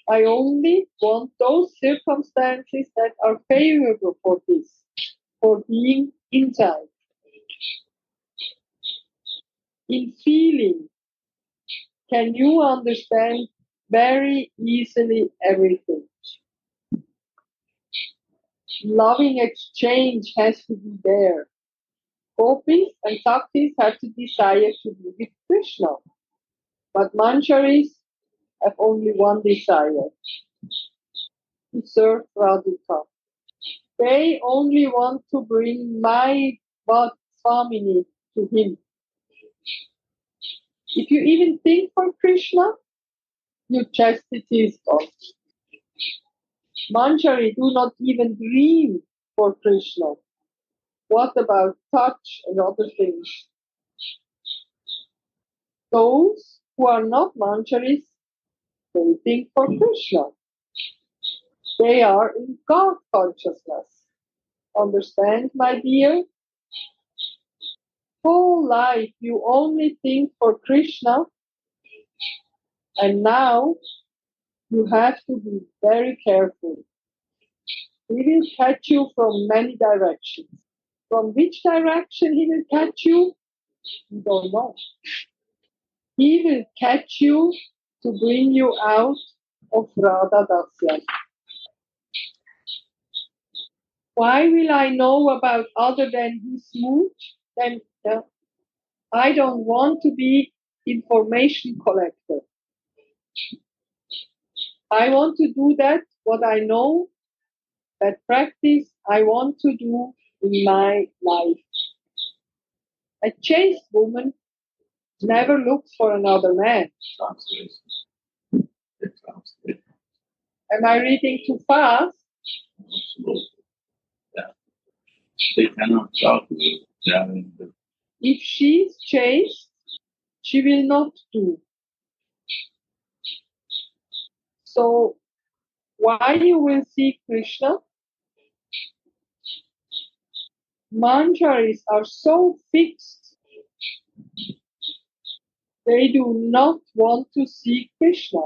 I only want those circumstances that are favorable for this, for being inside. In feeling, can you understand very easily everything? Loving exchange has to be there. Gopis and Saktis have to desire to be with Krishna. But Manjaris have only one desire, to serve Radhika. They only want to bring my Swamini to him. If you even think for Krishna, your chastity is gone. Manjari do not even dream for Krishna. What about touch and other things? Those who are not Manjaris, they think for Krishna. They are in God consciousness. Understand, my dear? Whole life you only think for Krishna, and now you have to be very careful. He will catch you from many directions. From which direction he will catch you? You don't know. He will catch you to bring you out of Radha Dashyam. Why will I know about other than his mood? Then I don't want to be information collector. I want to do that, what I know, that practice I want to do in my life. A chaste woman never looks for another man. Am I reading too fast? Yeah. They cannot talk. If she's chaste, she will not do. So why you will see Krishna? Manjaris are so fixed. They do not want to see Krishna.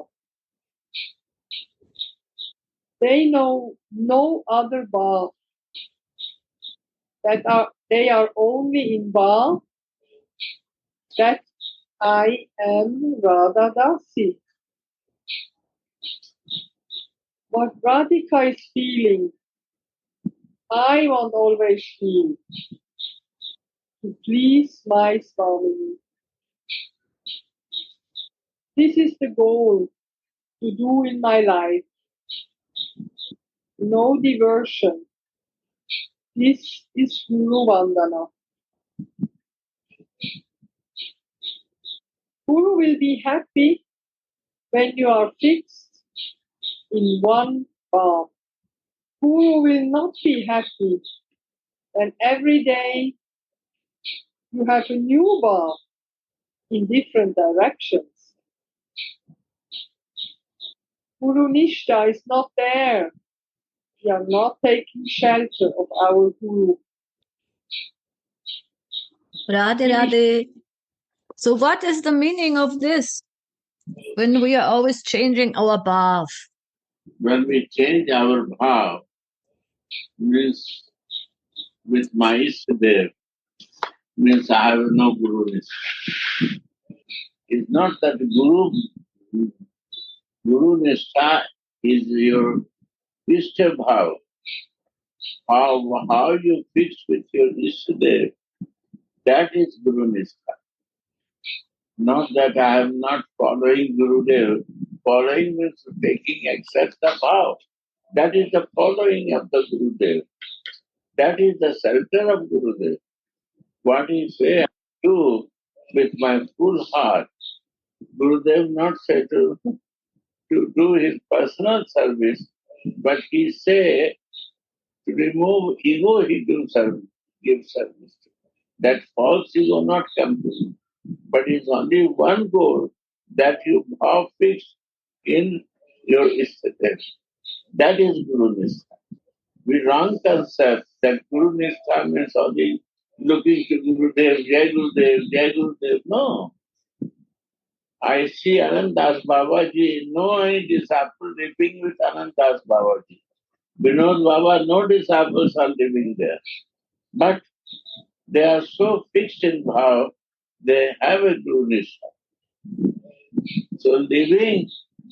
They know no other Bhav. They are only in Bhav that I am Radha Dasi. What Radhika is feeling, I want always feel. To please my Swami. This is the goal to do in my life. No diversion. This is Guru Vandana. Guru will be happy when you are fixed in one Bhav. Guru will not be happy when every day you have a new Bhav in different directions. Guru Nishta is not there. We are not taking shelter of our Guru. Radhe, Radhe. So what is the meaning of this? When we are always changing our bhav? When we change our bhav, means with my Ishtadev means I have no Guru Nishtha. It's not that Guru Nishtha is your Ishta Bhav. How you fix with your Ishtadev, that is Guru Nishtha. Not that I am not following Gurudev. Following means taking accept the Bhav. That is the following of the Gurudev. That is the shelter of Gurudev. What he say, I do with my full heart. Gurudev not say to do his personal service, but he say to remove ego, he do service, give service. That false ego not come to him. But it's only one goal that you have fixed in your Ishtadev. That is Guru Nishtha. We wrong concept that Guru Nishtha means only looking to Gurudev, Jai Gurudev, Jai Gurudev. No. I see Anandas Babaji, no any disciple living with Anandas Babaji. Vinod Baba, no disciples are living there. But they are so fixed in bhav, they have a Guru Nishtha. So living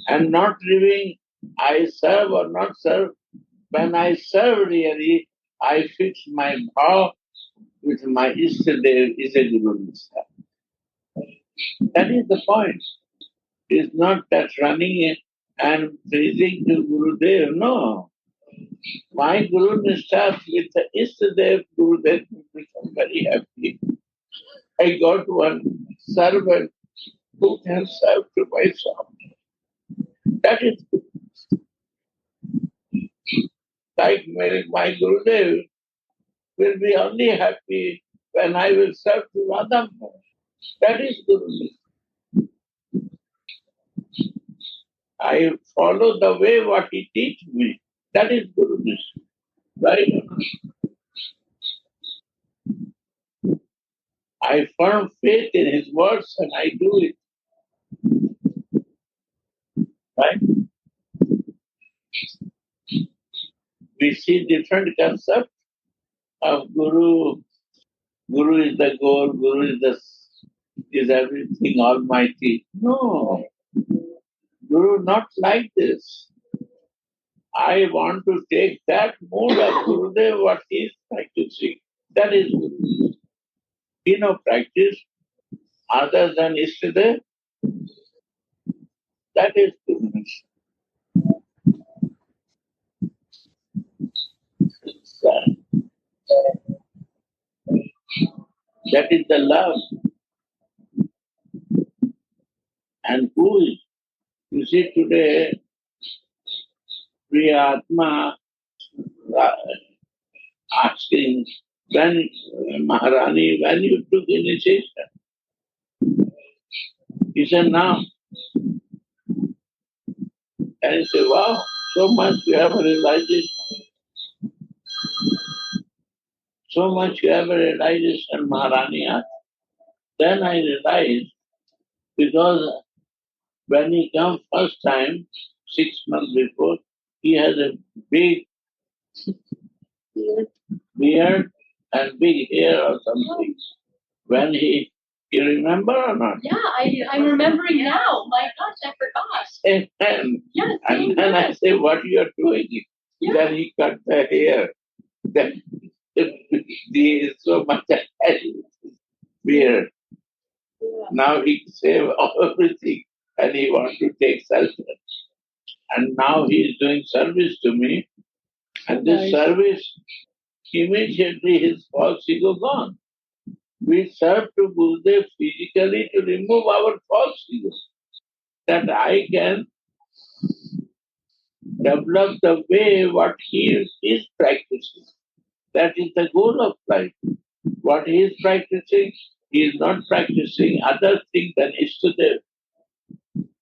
and not living, I serve or not serve. When I serve really, I fix my bhav with my Ishtadev is a Guru Nishtha. That is the point. It's not that running and praising to Gurudev, no. My Guru Nishtha with the Ishtadev, Gurudev will become very happy. I got one servant who can serve to myself. That is like my Gurudev will be only happy when I will serve to Radha. That is Guru Nishtha. I follow the way what he teach me. That is Guru Nishtha. Right? I firm faith in his words and I do it. Right? We see different concepts of Guru. Guru is the goal, Guru is everything almighty. No. Guru not like this. I want to take that mood of Gurudev, what he is practicing. That is Guru. He no practice other than Ishtadev. That is Guru. That is the love. And who is? You see today, Priya Atma asking, when Maharani, when you took initiation? He said, now. And he said, wow, so much you have realization. So much you have realization, Maharani asked. Then I realized, because when he came first time, 6 months before, he has a big beard and big hair or something. When you remember or not? Yeah, I'm remembering now. My gosh, I forgot. And then I say, what you are doing? Yeah. Then he cut the hair. Then he is so much beard. Yeah. Now he saved everything and he wants to take shelter. And now he is doing service to me. And this service, immediately his false ego gone. We serve to Gurudev physically to remove our false ego. That I can develop the way what he is practicing. That is the goal of life. What he is practicing, he is not practicing other things than Ishtadev.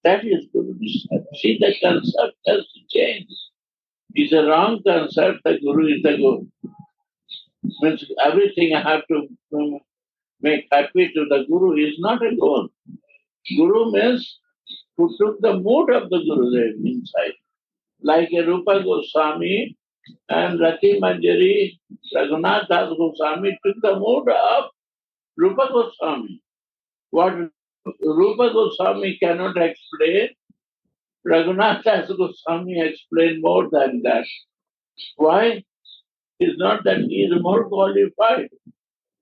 That is Guru Nishtha. See, the concept has to change. It's a wrong concept that Guru is the Guru. Means everything I have to make happy to the Guru is not a goal. Guru means who took the mood of the Gurudev inside. Like a Rupa Goswami And Rati Manjari, Raghunath Das Goswami took the mood of Rupa Goswami. What Rupa Goswami cannot explain, Raghunath Das Goswami explained more than that. Why? It's not that he is more qualified,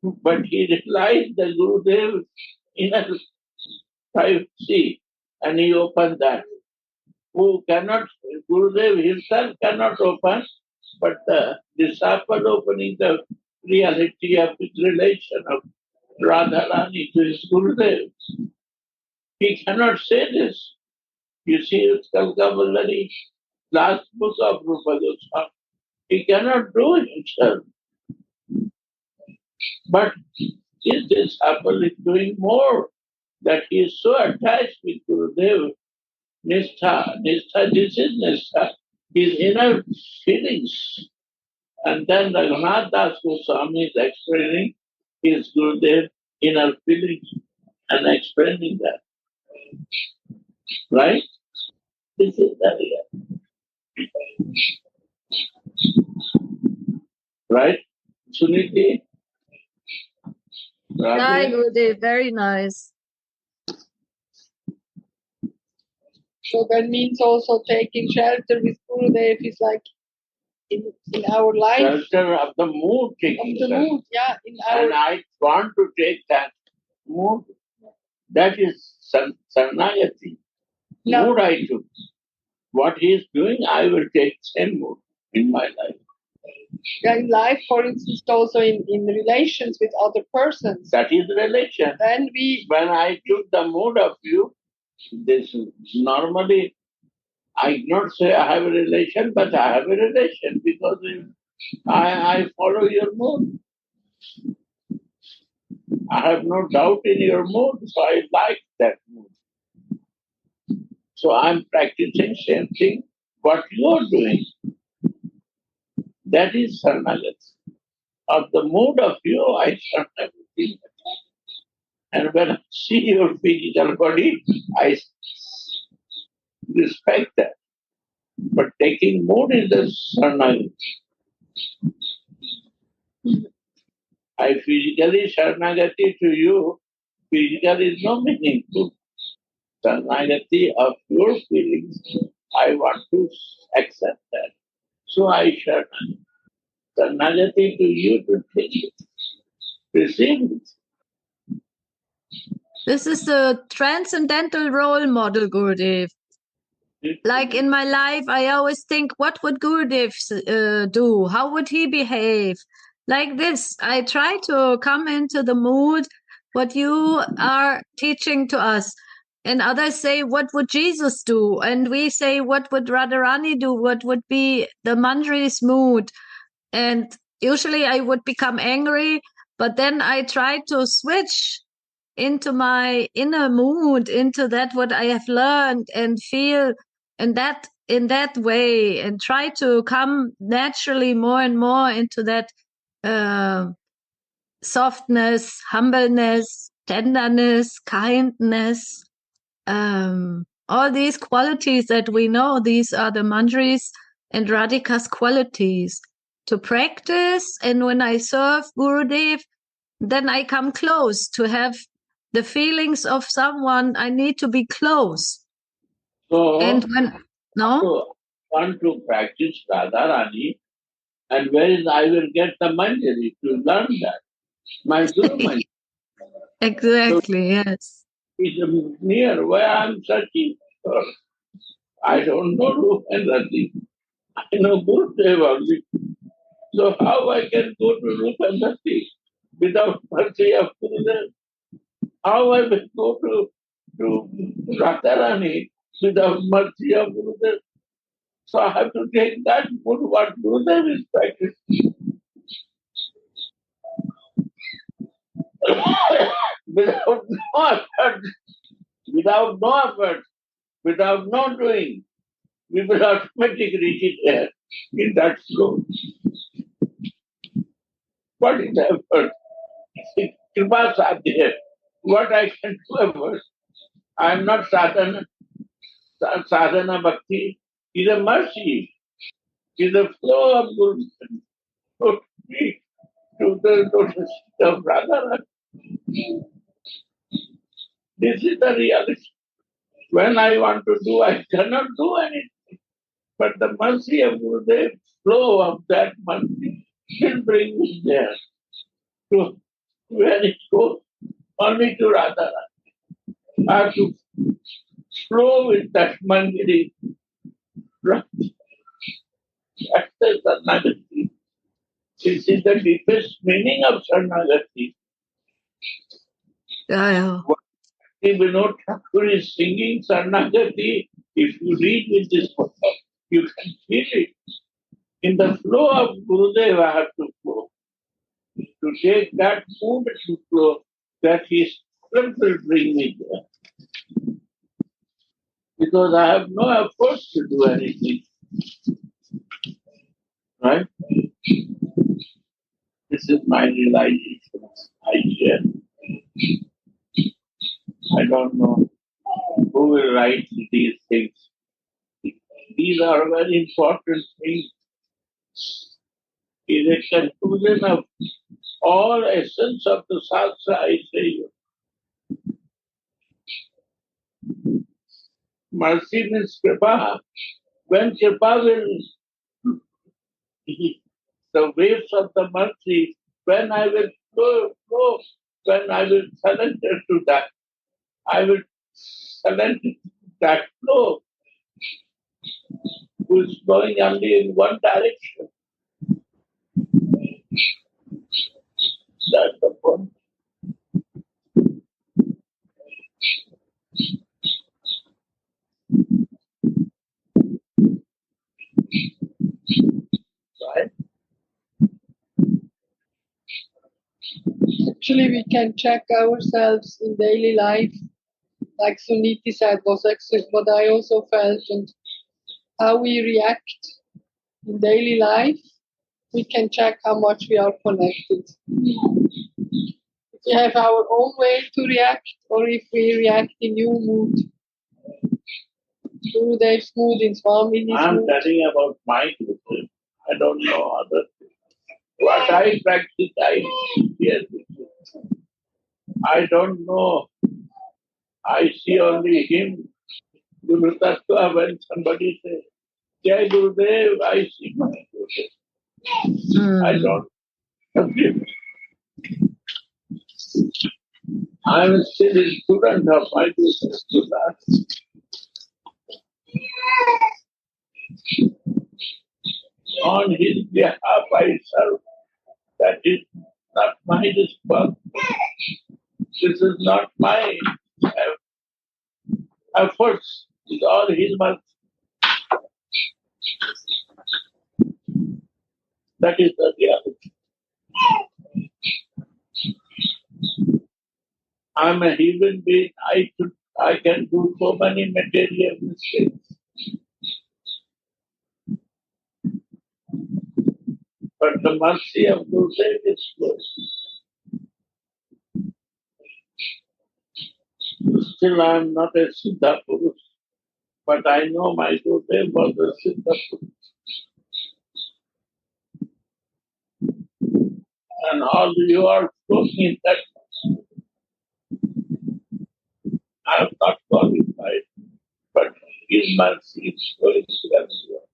but he realized the Gurudev inner privacy and he opened that. Who cannot, Gurudev himself cannot open, but the disciple opening the reality of his relation of Radharani to his Gurudev. He cannot say this. You see, it's Kalkavallari, last book of Rupa Goswami. He cannot do it himself. But his disciple is doing more, that he is so attached with Gurudev. Nistha, Nistha, this is Nistha, his inner feelings. And then Raghunath Das Goswami is explaining his Gurudev inner feelings and explaining that. Right? This is the real. Right? Suniti? Hi, Radhe? Gurudev. Very nice. So that means also taking shelter with Gurudev is like in our life. Shelter of the mood taking Of the shelter. mood, yeah. In our And I want to take that mood. That is Sarnagati. Yeah. Mood I took. What he is doing, I will take same mood in my life. yeah, in life, for instance, also in relations with other persons. That is relation. Then When I took the mood of you, this normally I not say I have a relation, but I have a relation because I follow your mood. I have no doubt in your mood, so I like that mood. So I'm practicing same thing what you are doing. That is Sarnagat. Of the mood of you, I Sarnagat. And when I see your physical body, I respect that. But taking mood is the Sarnagat. I physically Sarnagati to you, physical is no meaningful. Sarnagati of your feelings, I want to accept that. So I Sarnagati. Sarnagati to you to take it, receive it. This is a transcendental role model, Gurudev. Like in my life, I always think, what would Gurudev do? How would he behave? Like this, I try to come into the mood, what you are teaching to us. And others say, what would Jesus do? And we say, what would Radharani do? What would be the Manjari's mood? And usually I would become angry, but then I try to switch into my inner mood, into that what I have learned and feel in that way, and try to come naturally more and more into that softness, humbleness, tenderness, kindness, all these qualities that we know, these are the Manjaris and Radhika's qualities to practice. And when I serve Gurudev, then I come close to have the feelings of someone. I need to be close. So, And when want to practice Radharani, and where I will get the Manjari to learn that. My Guru Manjari. Exactly, so, yes. It's near where I'm searching for. I don't know Rupa and Rati. I know Gurudev only. So how I can go to Rupa and Rati without mercy of Gurudev? How I will go to Radharani without mercy of Gurudev? So I have to take that mood what Gurudev is practicing. Without no effort, without no doing, we will automatically reach it there in that flow. What is the effort? Kripa sadhya. What I can do effort? I am not sadhana. Sadhana bhakti is a mercy. In the flow of Guru put me to the lotus feet of Radha. This is the reality. When I want to do, I cannot do anything. But the mercy of Gurudev, flow of that mercy, will bring me there. To where it goes, only to Radha. I have to flow with that Mangiri. That's the Sarnagati. This is the deepest meaning of Sarnagati. Yeah. Vinod Thakur is singing Sarnagati. If you read with this book, you can feel it. In the flow of Gurudev, I have to flow. To take that mood to flow, that his strength will bring me there. Because I have no effort to do anything. Right? This is my realization. I share. I don't know who will write these things. These are very important things. It is a conclusion of all essence of the Shastra, I say. Mercy means Kripa. When Kripa will, the waves of the mercy, when I will flow, when I will surrender to that, I will surrender to that flow, who is going only in one direction. That's the point. Right? Actually, we can check ourselves in daily life, like Suniti said, was actually what I also felt, and how we react in daily life. We can check how much we are connected. If we have our own way to react, or if we react in new mood. Gurudev's mood, in Swamini's mood. I'm telling about my Guru. I don't know other things. What I practice, I share with you. I don't know. I see only him. Guru Tattva, when somebody says, Jai Gurudev, I see my Gurudev. I don't forgive. I am still a student of my Gurudev. On his behalf, I serve. That is not my responsibility. This is not my efforts. It's all his mercy. That is the reality. I'm a human being. I can do so many material mistakes. But the mercy of Gurudev is good. Still, I am not a Siddha Purush. But I know my Gurudev was a Siddha Purush. And all you are talking that I am not qualified. But his mercy is going to everyone.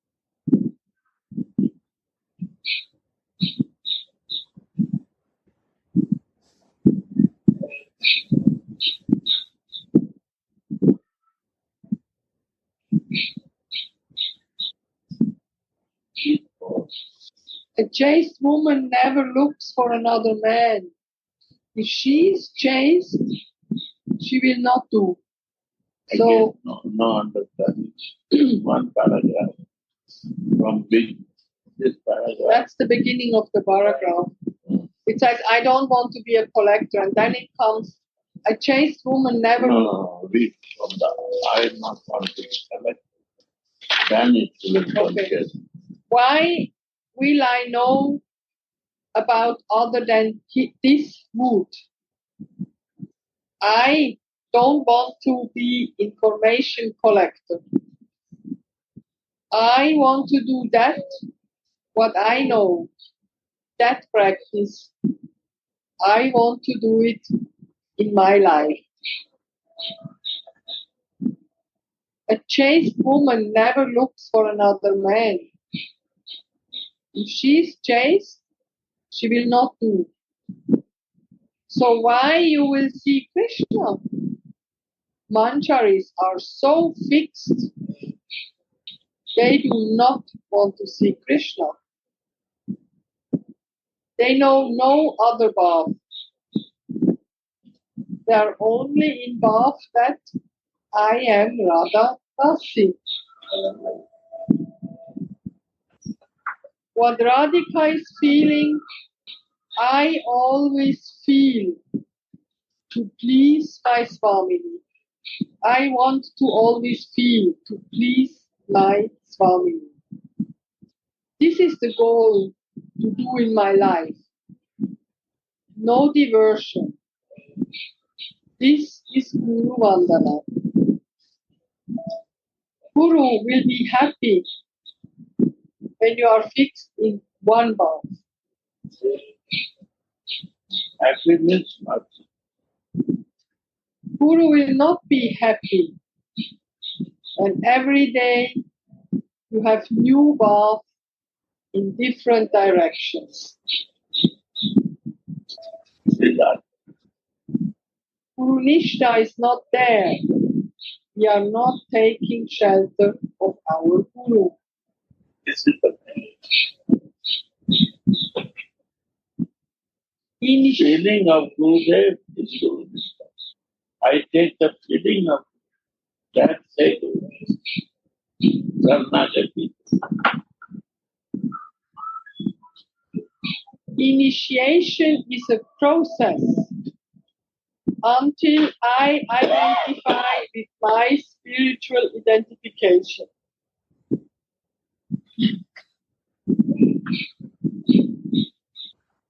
A chaste woman never looks for another man. If she is chaste, she will not do. So, no understanding. One paragraph from this paragraph. That's the beginning of the paragraph. It says, I don't want to be a collector. And then it comes, a chaste woman never... No, read from the, I am not want to be a collector. Then it will okay. Why will I know about other than this mood? I don't want to be information collector. I want to do that, what I know, that practice. I want to do it in my life. A chaste woman never looks for another man. If she's chaste, she will not do. So why you will see Krishna? Mancharis are so fixed, they do not want to see Krishna. They know no other path. They are only in path that I am Radha Dasi. What Radhika is feeling, I always feel to please my Swami. I want to always feel to please my Swami. This is the goal to do in my life. No diversion. This is Guru Vandana. Guru will be happy when you are fixed in one path. Happy means what? Guru will not be happy when every day you have new paths in different directions. Guru Nishta is not there. We are not taking shelter of our Guru. This is the feeling of Gurudev is Guru. I take the feeling of that sacred Sarnagati. Initiation is a process until I identify with my spiritual identification.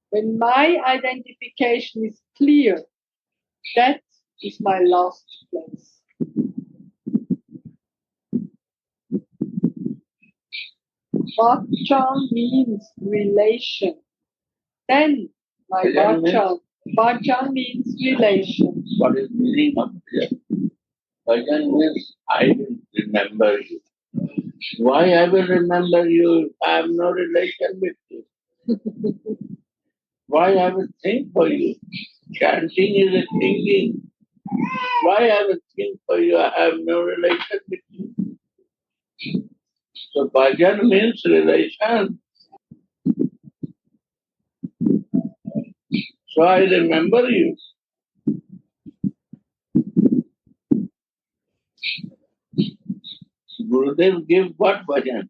When my identification is clear, that is my last place. Bhajan means relation. Then my Bhajan means relation. What is meaning of Bhajan? Bhajan means I will remember you. Why I will remember you if I have no relation with you? Why I will think for you? Chanting is a thinking. Why I will think for you? I have no relation with you. So bhajan means relation. So I remember you. Gurudev give what bhajan?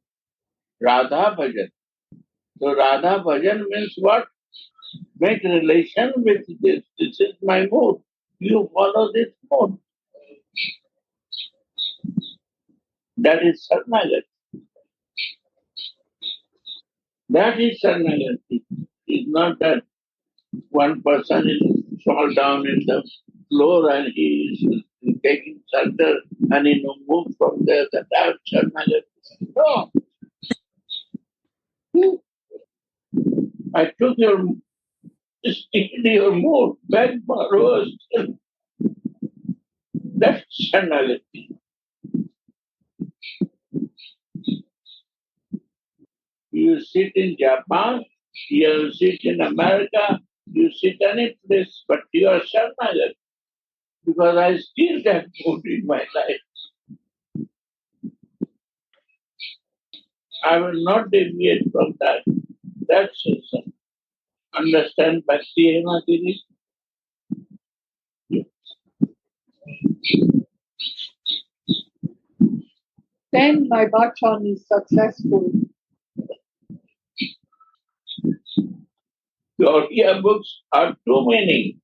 Radha bhajan. So Radha bhajan means what? Make relation with this. This is my mood. You follow this mood. That is Sarnagati. That is Sarnagati. It's not that one person is fall down in the floor and he is taking shelter and he no move from there. That is Sarnagati. No. I took your mood back for us. That's Sarnagati. You sit in Japan, you sit in America, you sit any place, but you are Sarnagati. Because I still that mood in my life. I will not deviate from that. That's it. Understand Bhakti Hemadiri? Then my bhajan is successful. The audio books are too many.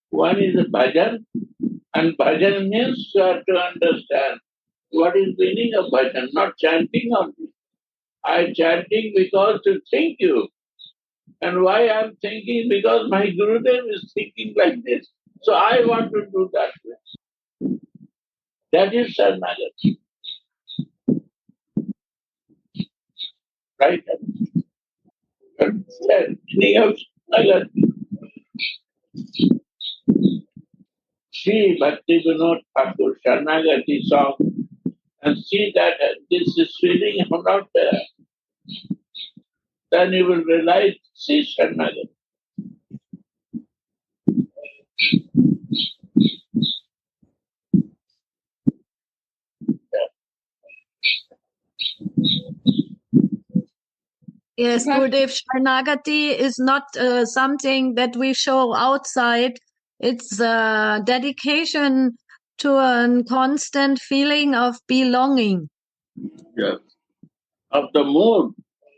One is a bhajan, and bhajan means you have to understand what is the meaning of bhajan, not chanting only. I chanting because to think you. And why I am thinking? Because my Gurudev is thinking like this. So I want to do that way. That is Sarnagati. right meaning of Sharanagati. See Bhakti Vinod Thakur Sharanagati song and see that this is feeling not there. Then you will realize, see Sharanagati. Yes, Gurudev, Sharanagati is not something that we show outside. It's dedication to a constant feeling of belonging. Yes. Of the mood,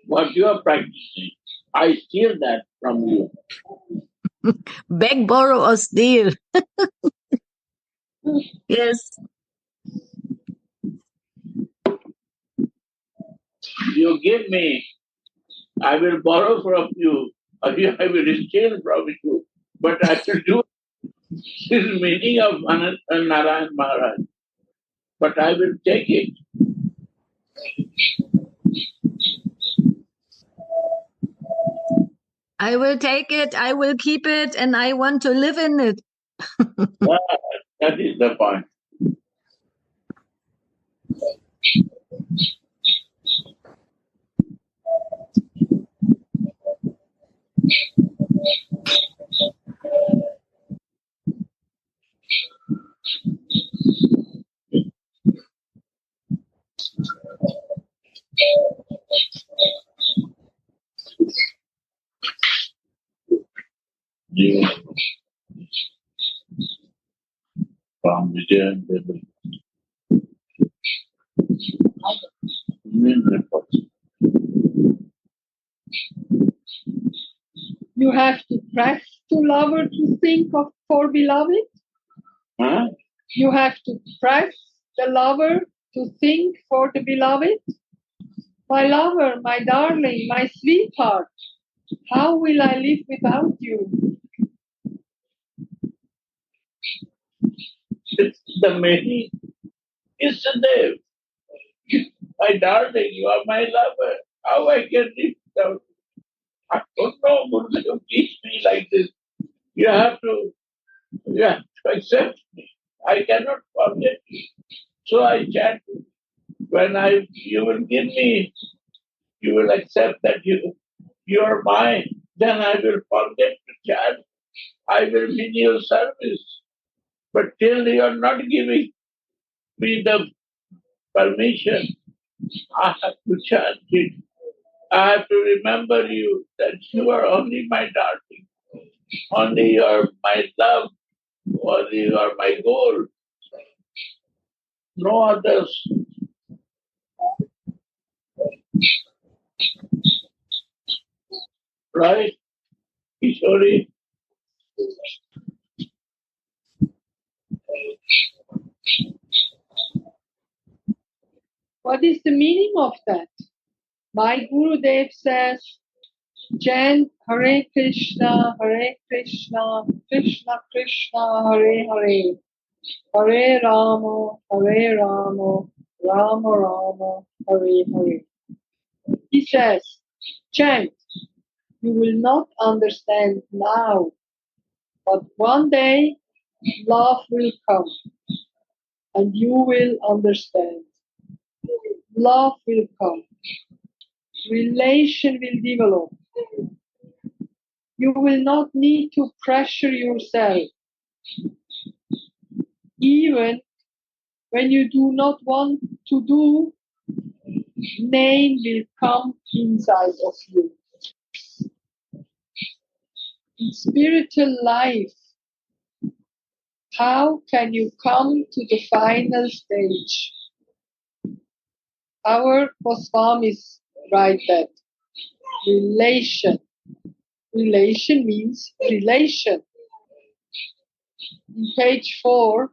what you are practicing. I steal that from you. Beg, borrow, or steal. Yes. You give me, I will borrow from you, or I will steal from you. But I will do this meaning of Narayan Maharaj. But I will take it. I will take it, I will keep it, and I want to live in it. That is the point. You from Vijay Devil. You have to press to lover to think of for beloved. Huh? You have to press the lover to think for the beloved. My lover, my darling, my sweetheart, how will I live without you? It's the meaning. Isn't my darling, you are my lover. How I can live without you? I don't know, Gurudev, teach me like this. You have to accept me. I cannot forget you. So I chant. When you will give me, you will accept that you are mine. Then I will forget to chant. I will be in your service. But till you are not giving me the permission, I have to chant it. I have to remember you that you are only my darling. Only you are my love. Only you are my goal. No others. Right? Kishori? What is the meaning of that? My Gurudev says, chant Hare Krishna, Krishna Krishna, Hare Hare, Hare Rama, Rama Rama, Hare Hare. He says, chant. You will not understand now, but one day love will come and you will understand. Love will come. Relation will develop. You will not need to pressure yourself. Even when you do not want to do, name will come inside of you. In spiritual life, how can you come to the final stage? Our Goswamis write that relation. Relation means relation. In page 4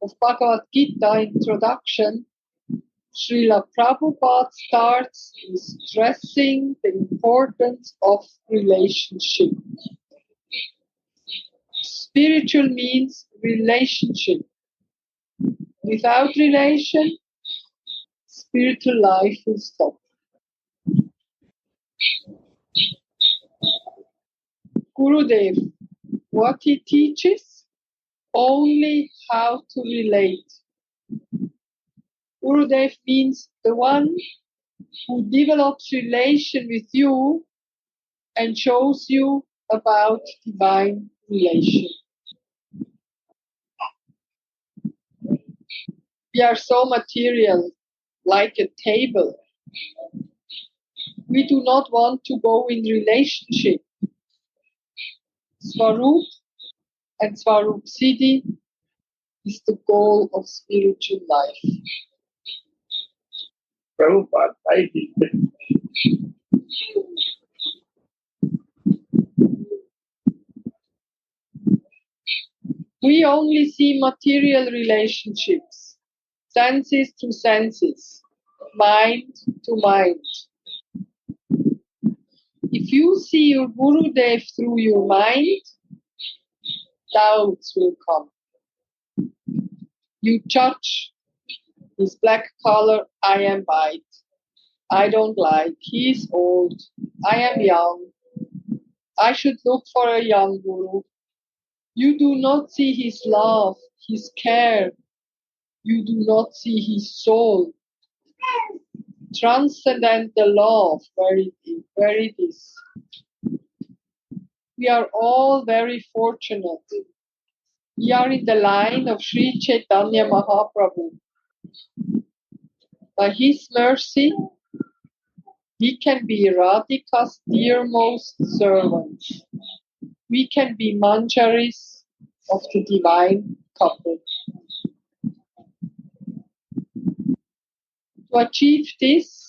of Bhagavad Gita introduction, Srila Prabhupada starts with stressing the importance of relationship. Spiritual means relationship. Without relation, spiritual life will stop. Gurudev, what he teaches? Only how to relate. Gurudev means the one who develops relation with you and shows you about divine relation. We are so material, like a table. We do not want to go in relationship. Swarup and Swarup Siddhi is the goal of spiritual life. Prabhupada, I think. We only see material relationships, senses to senses, mind to mind. If you see your Gurudev through your mind, doubts will come. You judge his black color, I am white. I don't like, he is old, I am young. I should look for a young Guru. You do not see his love, his care. You do not see his soul. Transcendental love, where it is. We are all very fortunate. We are in the line of Sri Chaitanya Mahaprabhu. By his mercy, we can be Radhika's dearmost servants. We can be manjaris of the divine couple. To achieve this,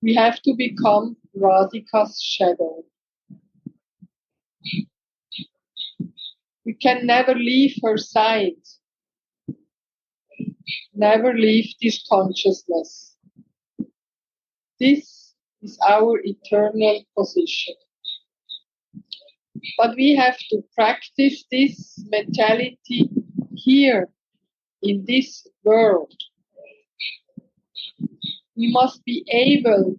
we have to become Radhika's shadow. We can never leave her side, never leave this consciousness. This is our eternal position. But we have to practice this mentality here in this world. We must be able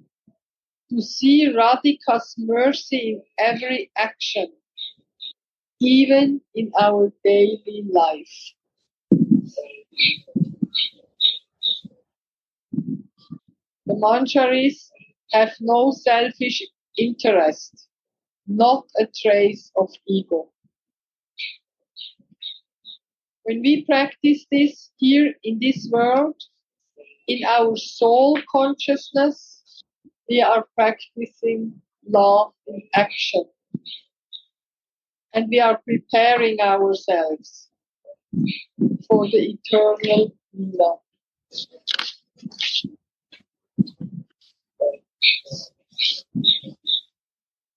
to see Radhika's mercy in every action, even in our daily life. The manjaris have no selfish interest, not a trace of ego. When we practice this here in this world, in our soul consciousness, we are practicing love in action. And we are preparing ourselves for the eternal love.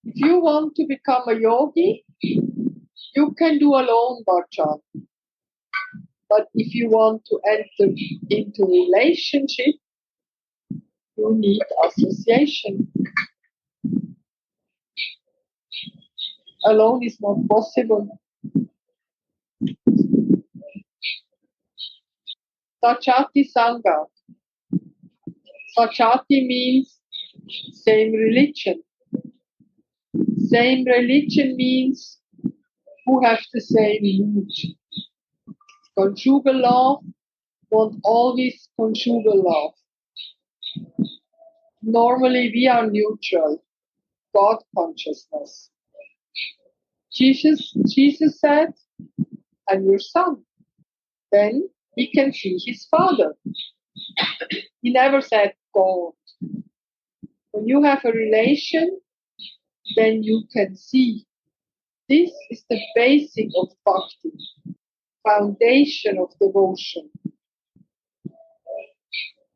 If you want to become a yogi, you can do alone bhajan. But if you want to enter into relationship, you need association. Alone is not possible. Sachati Sangha. Sachati means same religion. Same religion means who have the same mood. Conjugal love, not always conjugal love. Normally we are neutral, God consciousness. Jesus said, I'm your son. Then he can see his father. He never said God. When you have a relation, then you can see. This is the basic of bhakti, foundation of devotion.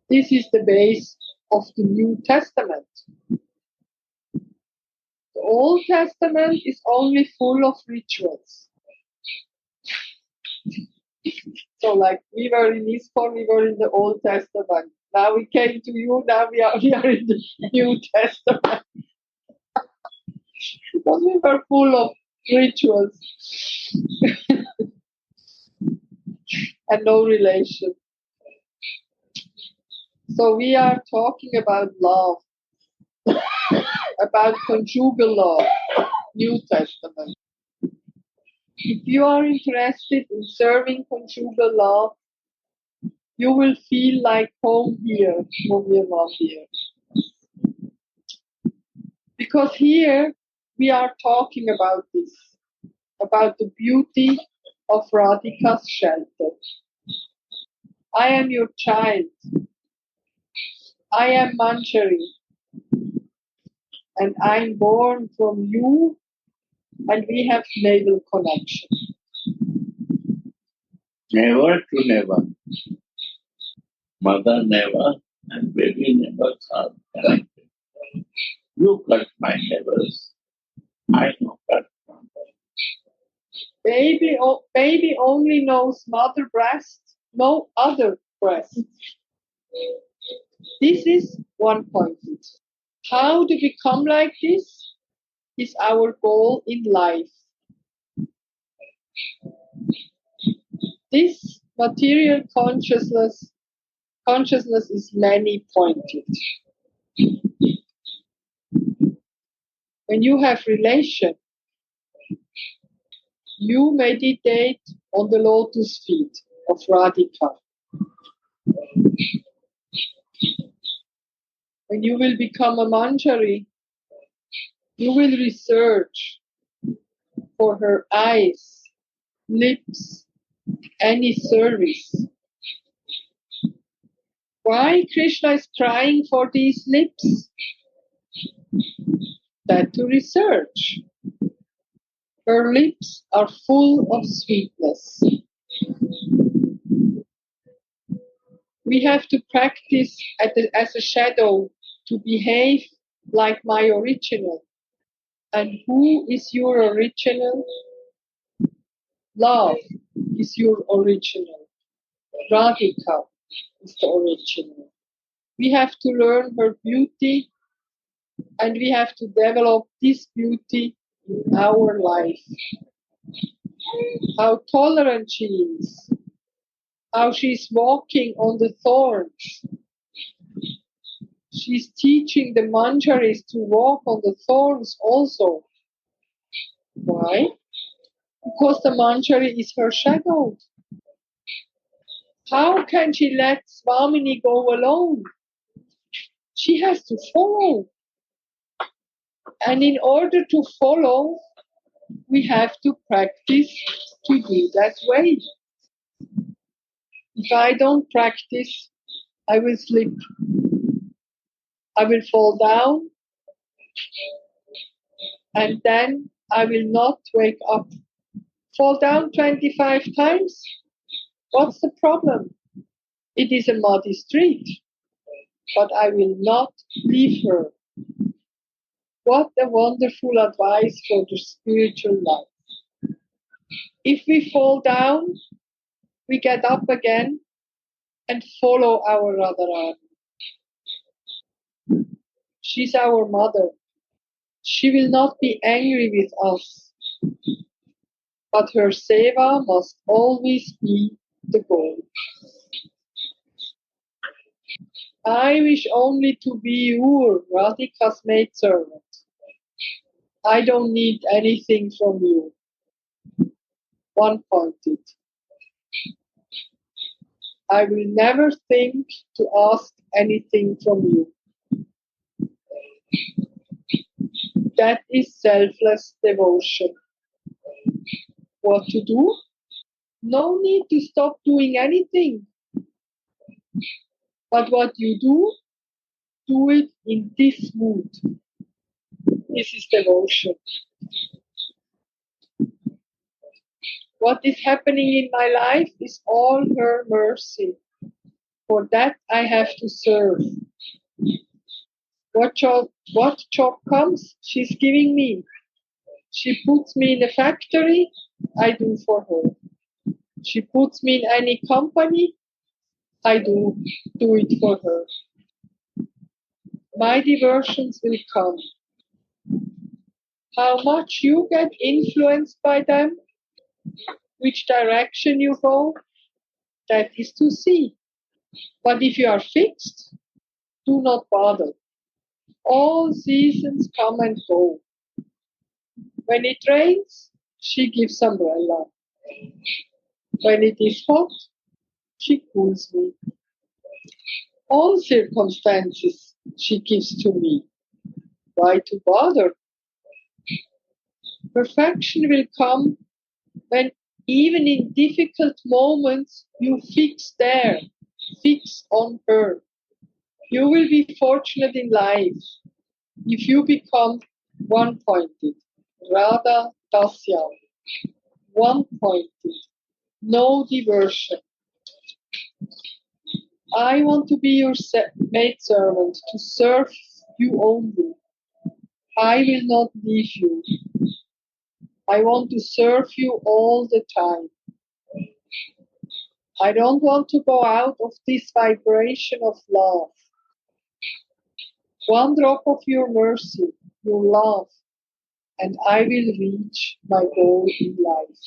This is the base of the New Testament. The Old Testament is only full of rituals. So like we were in ISKCON, we were in the Old Testament. Now we came to you, now we are in the New Testament. Because we were full of rituals and no relation. So we are talking about love. about conjugal law, New Testament. If you are interested in serving conjugal law, you will feel like home here, here. Because here we are talking about this, about the beauty of Radhika's shelter. I am your child. I am Manjari. And I'm born from you, and we have naval connection. Never to never. Mother never and baby never are connected. You cut my nevers. I know cut my nevers. Baby only knows mother breast, no other breast. This is one point. How to become like this is our goal in life. This material consciousness is many-pointed. When you have relation, you meditate on the lotus feet of Radhika. When you will become a Manjari, you will research for her eyes, lips, any service. Why Krishna is crying for these lips? That to research. Her lips are full of sweetness. We have to practice as a shadow to behave like my original. And who is your original? Love is your original. Radhika is the original. We have to learn her beauty, and we have to develop this beauty in our life. How tolerant she is. How she's walking on the thorns. She's teaching the Manjaris to walk on the thorns also. Why? Because the Manjari is her shadow. How can she let Swamini go alone? She has to follow. And in order to follow, we have to practice to do that way. If I don't practice, I will slip. I will fall down, and then I will not wake up. Fall down 25 times? What's the problem? It is a muddy street, but I will not leave her. What a wonderful advice for the spiritual life. If we fall down, we get up again and follow our Radharani. She's our mother. She will not be angry with us, but her seva must always be the goal. I wish only to be your Radhika's maidservant. I don't need anything from you. One-pointed. I will never think to ask anything from you. That is selfless devotion. What to do? No need to stop doing anything. But what you do it in this mood. This is devotion. What is happening in my life is all her mercy. For that I have to serve. What job comes, she's giving me. She puts me in a factory, I do for her. She puts me in any company, I do it for her. My diversions will come. How much you get influenced by them, which direction you go, that is to see. But if you are fixed, do not bother. All seasons come and go. When it rains, she gives umbrella. When it is hot, she cools me. All circumstances she gives to me. Why to bother? Perfection will come when even in difficult moments you fix there, fix on her. You will be fortunate in life if you become one-pointed. Radha, Dashyam. One-pointed. No diversion. I want to be your maidservant, to serve you only. I will not leave you. I want to serve you all the time. I don't want to go out of this vibration of love. One drop of your mercy, your love, and I will reach my goal in life.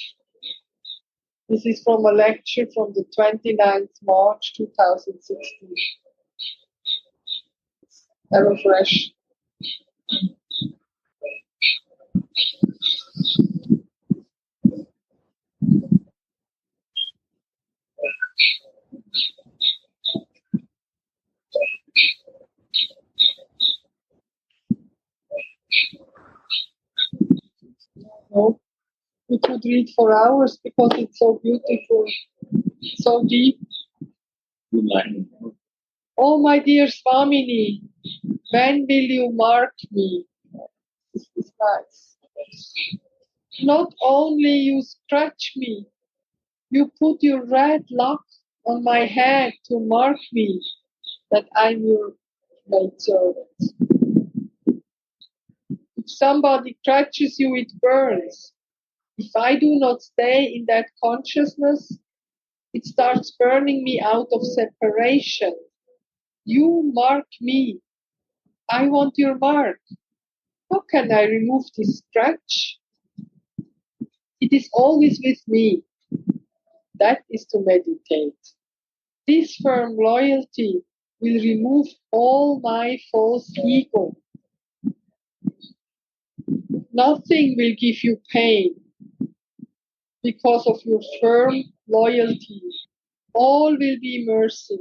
This is from a lecture from the 29th March 2016. Ever fresh. No, we could read for hours because it's so beautiful, so deep. Oh, my dear Swamini, when will you mark me? This is nice. Not only you scratch me, you put your red lock on my head to mark me that I'm your maidservant. If somebody scratches you, it burns. If I do not stay in that consciousness, it starts burning me out of separation. You mark me. I want your mark. How can I remove this scratch? It is always with me. That is to meditate. This firm loyalty will remove all my false ego. Nothing will give you pain because of your firm loyalty. All will be mercy.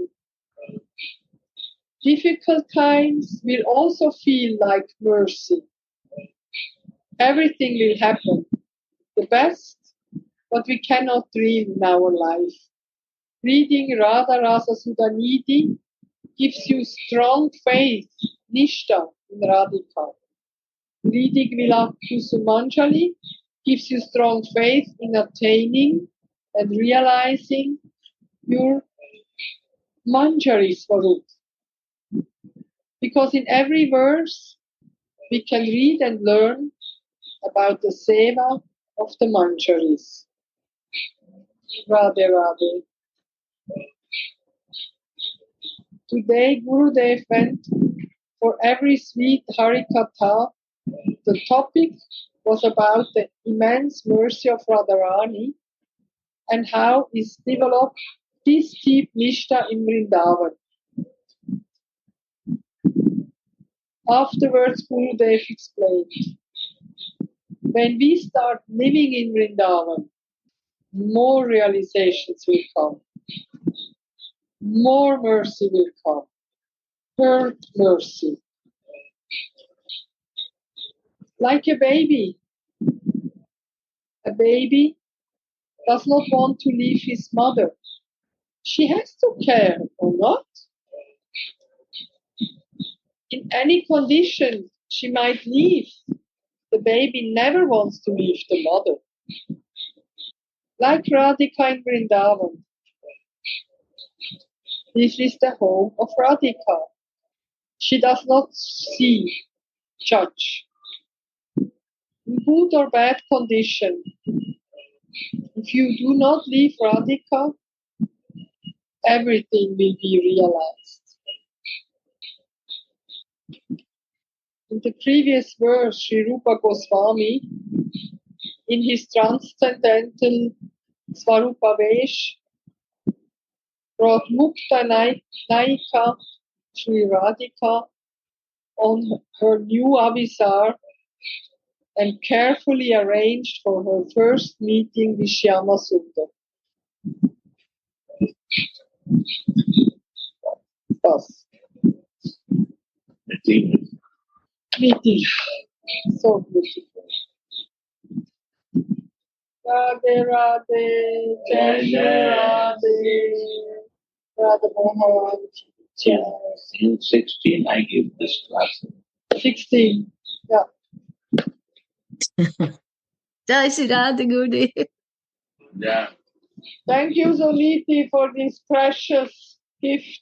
Difficult times will also feel like mercy. Everything will happen. The best, but we cannot dream in our life. Reading Radha Rasa Sudhanidhi gives you strong faith, Nishta in Radhika. Reading Vilakku Sumanjali gives you strong faith in attaining and realizing your Manjari Swarup. Because in every verse we can read and learn about the seva of the Manjaris. Radhe Radhe. Today Gurudev went for every sweet Harikatha. The topic was about the immense mercy of Radharani and how is developed this deep Nishta in Vrindavan. Afterwards, Gurudev explained, when we start living in Vrindavan, more realizations will come. More mercy will come. Hurt mercy. Like a baby. A baby does not want to leave his mother. She has to care, or not? In any condition, she might leave. The baby never wants to leave the mother. Like Radhika in Vrindavan. This is the home of Radhika. She does not see, judge. In good or bad condition, if you do not leave Radhika, everything will be realized. In the previous verse, Sri Rupa Goswami, in his transcendental Svarupa Vesh, brought Mukta Naika, Sri Radhika, on her new avisar and carefully arranged for her first meeting with Shyama Sundar. Thus, meeting. So beautiful. Radhe Radhe, Jai Radhe, Radha Mohan. In 16, I give this class. 16, yeah. Jai Shri Radha Gurudev. Yeah. Thank you, Zoniti, for this precious gift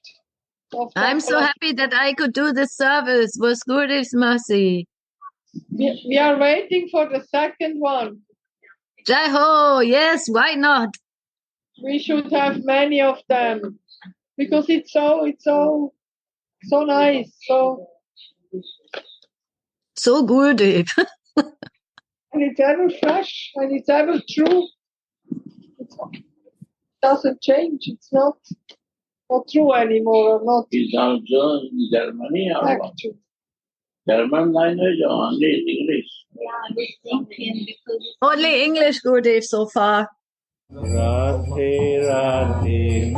of I'm so Kapala. happy that I could do this service with Gurudev's mercy. We are waiting for the second one. Jai Ho, yes, why not? We should have many of them because it's so nice. So Gurudev. And it's ever fresh and it's ever true. It doesn't change. It's not true anymore. Or not He's also in Germany or what? actual. German language or only English? Only English Gurudev so far. Radhe Radhe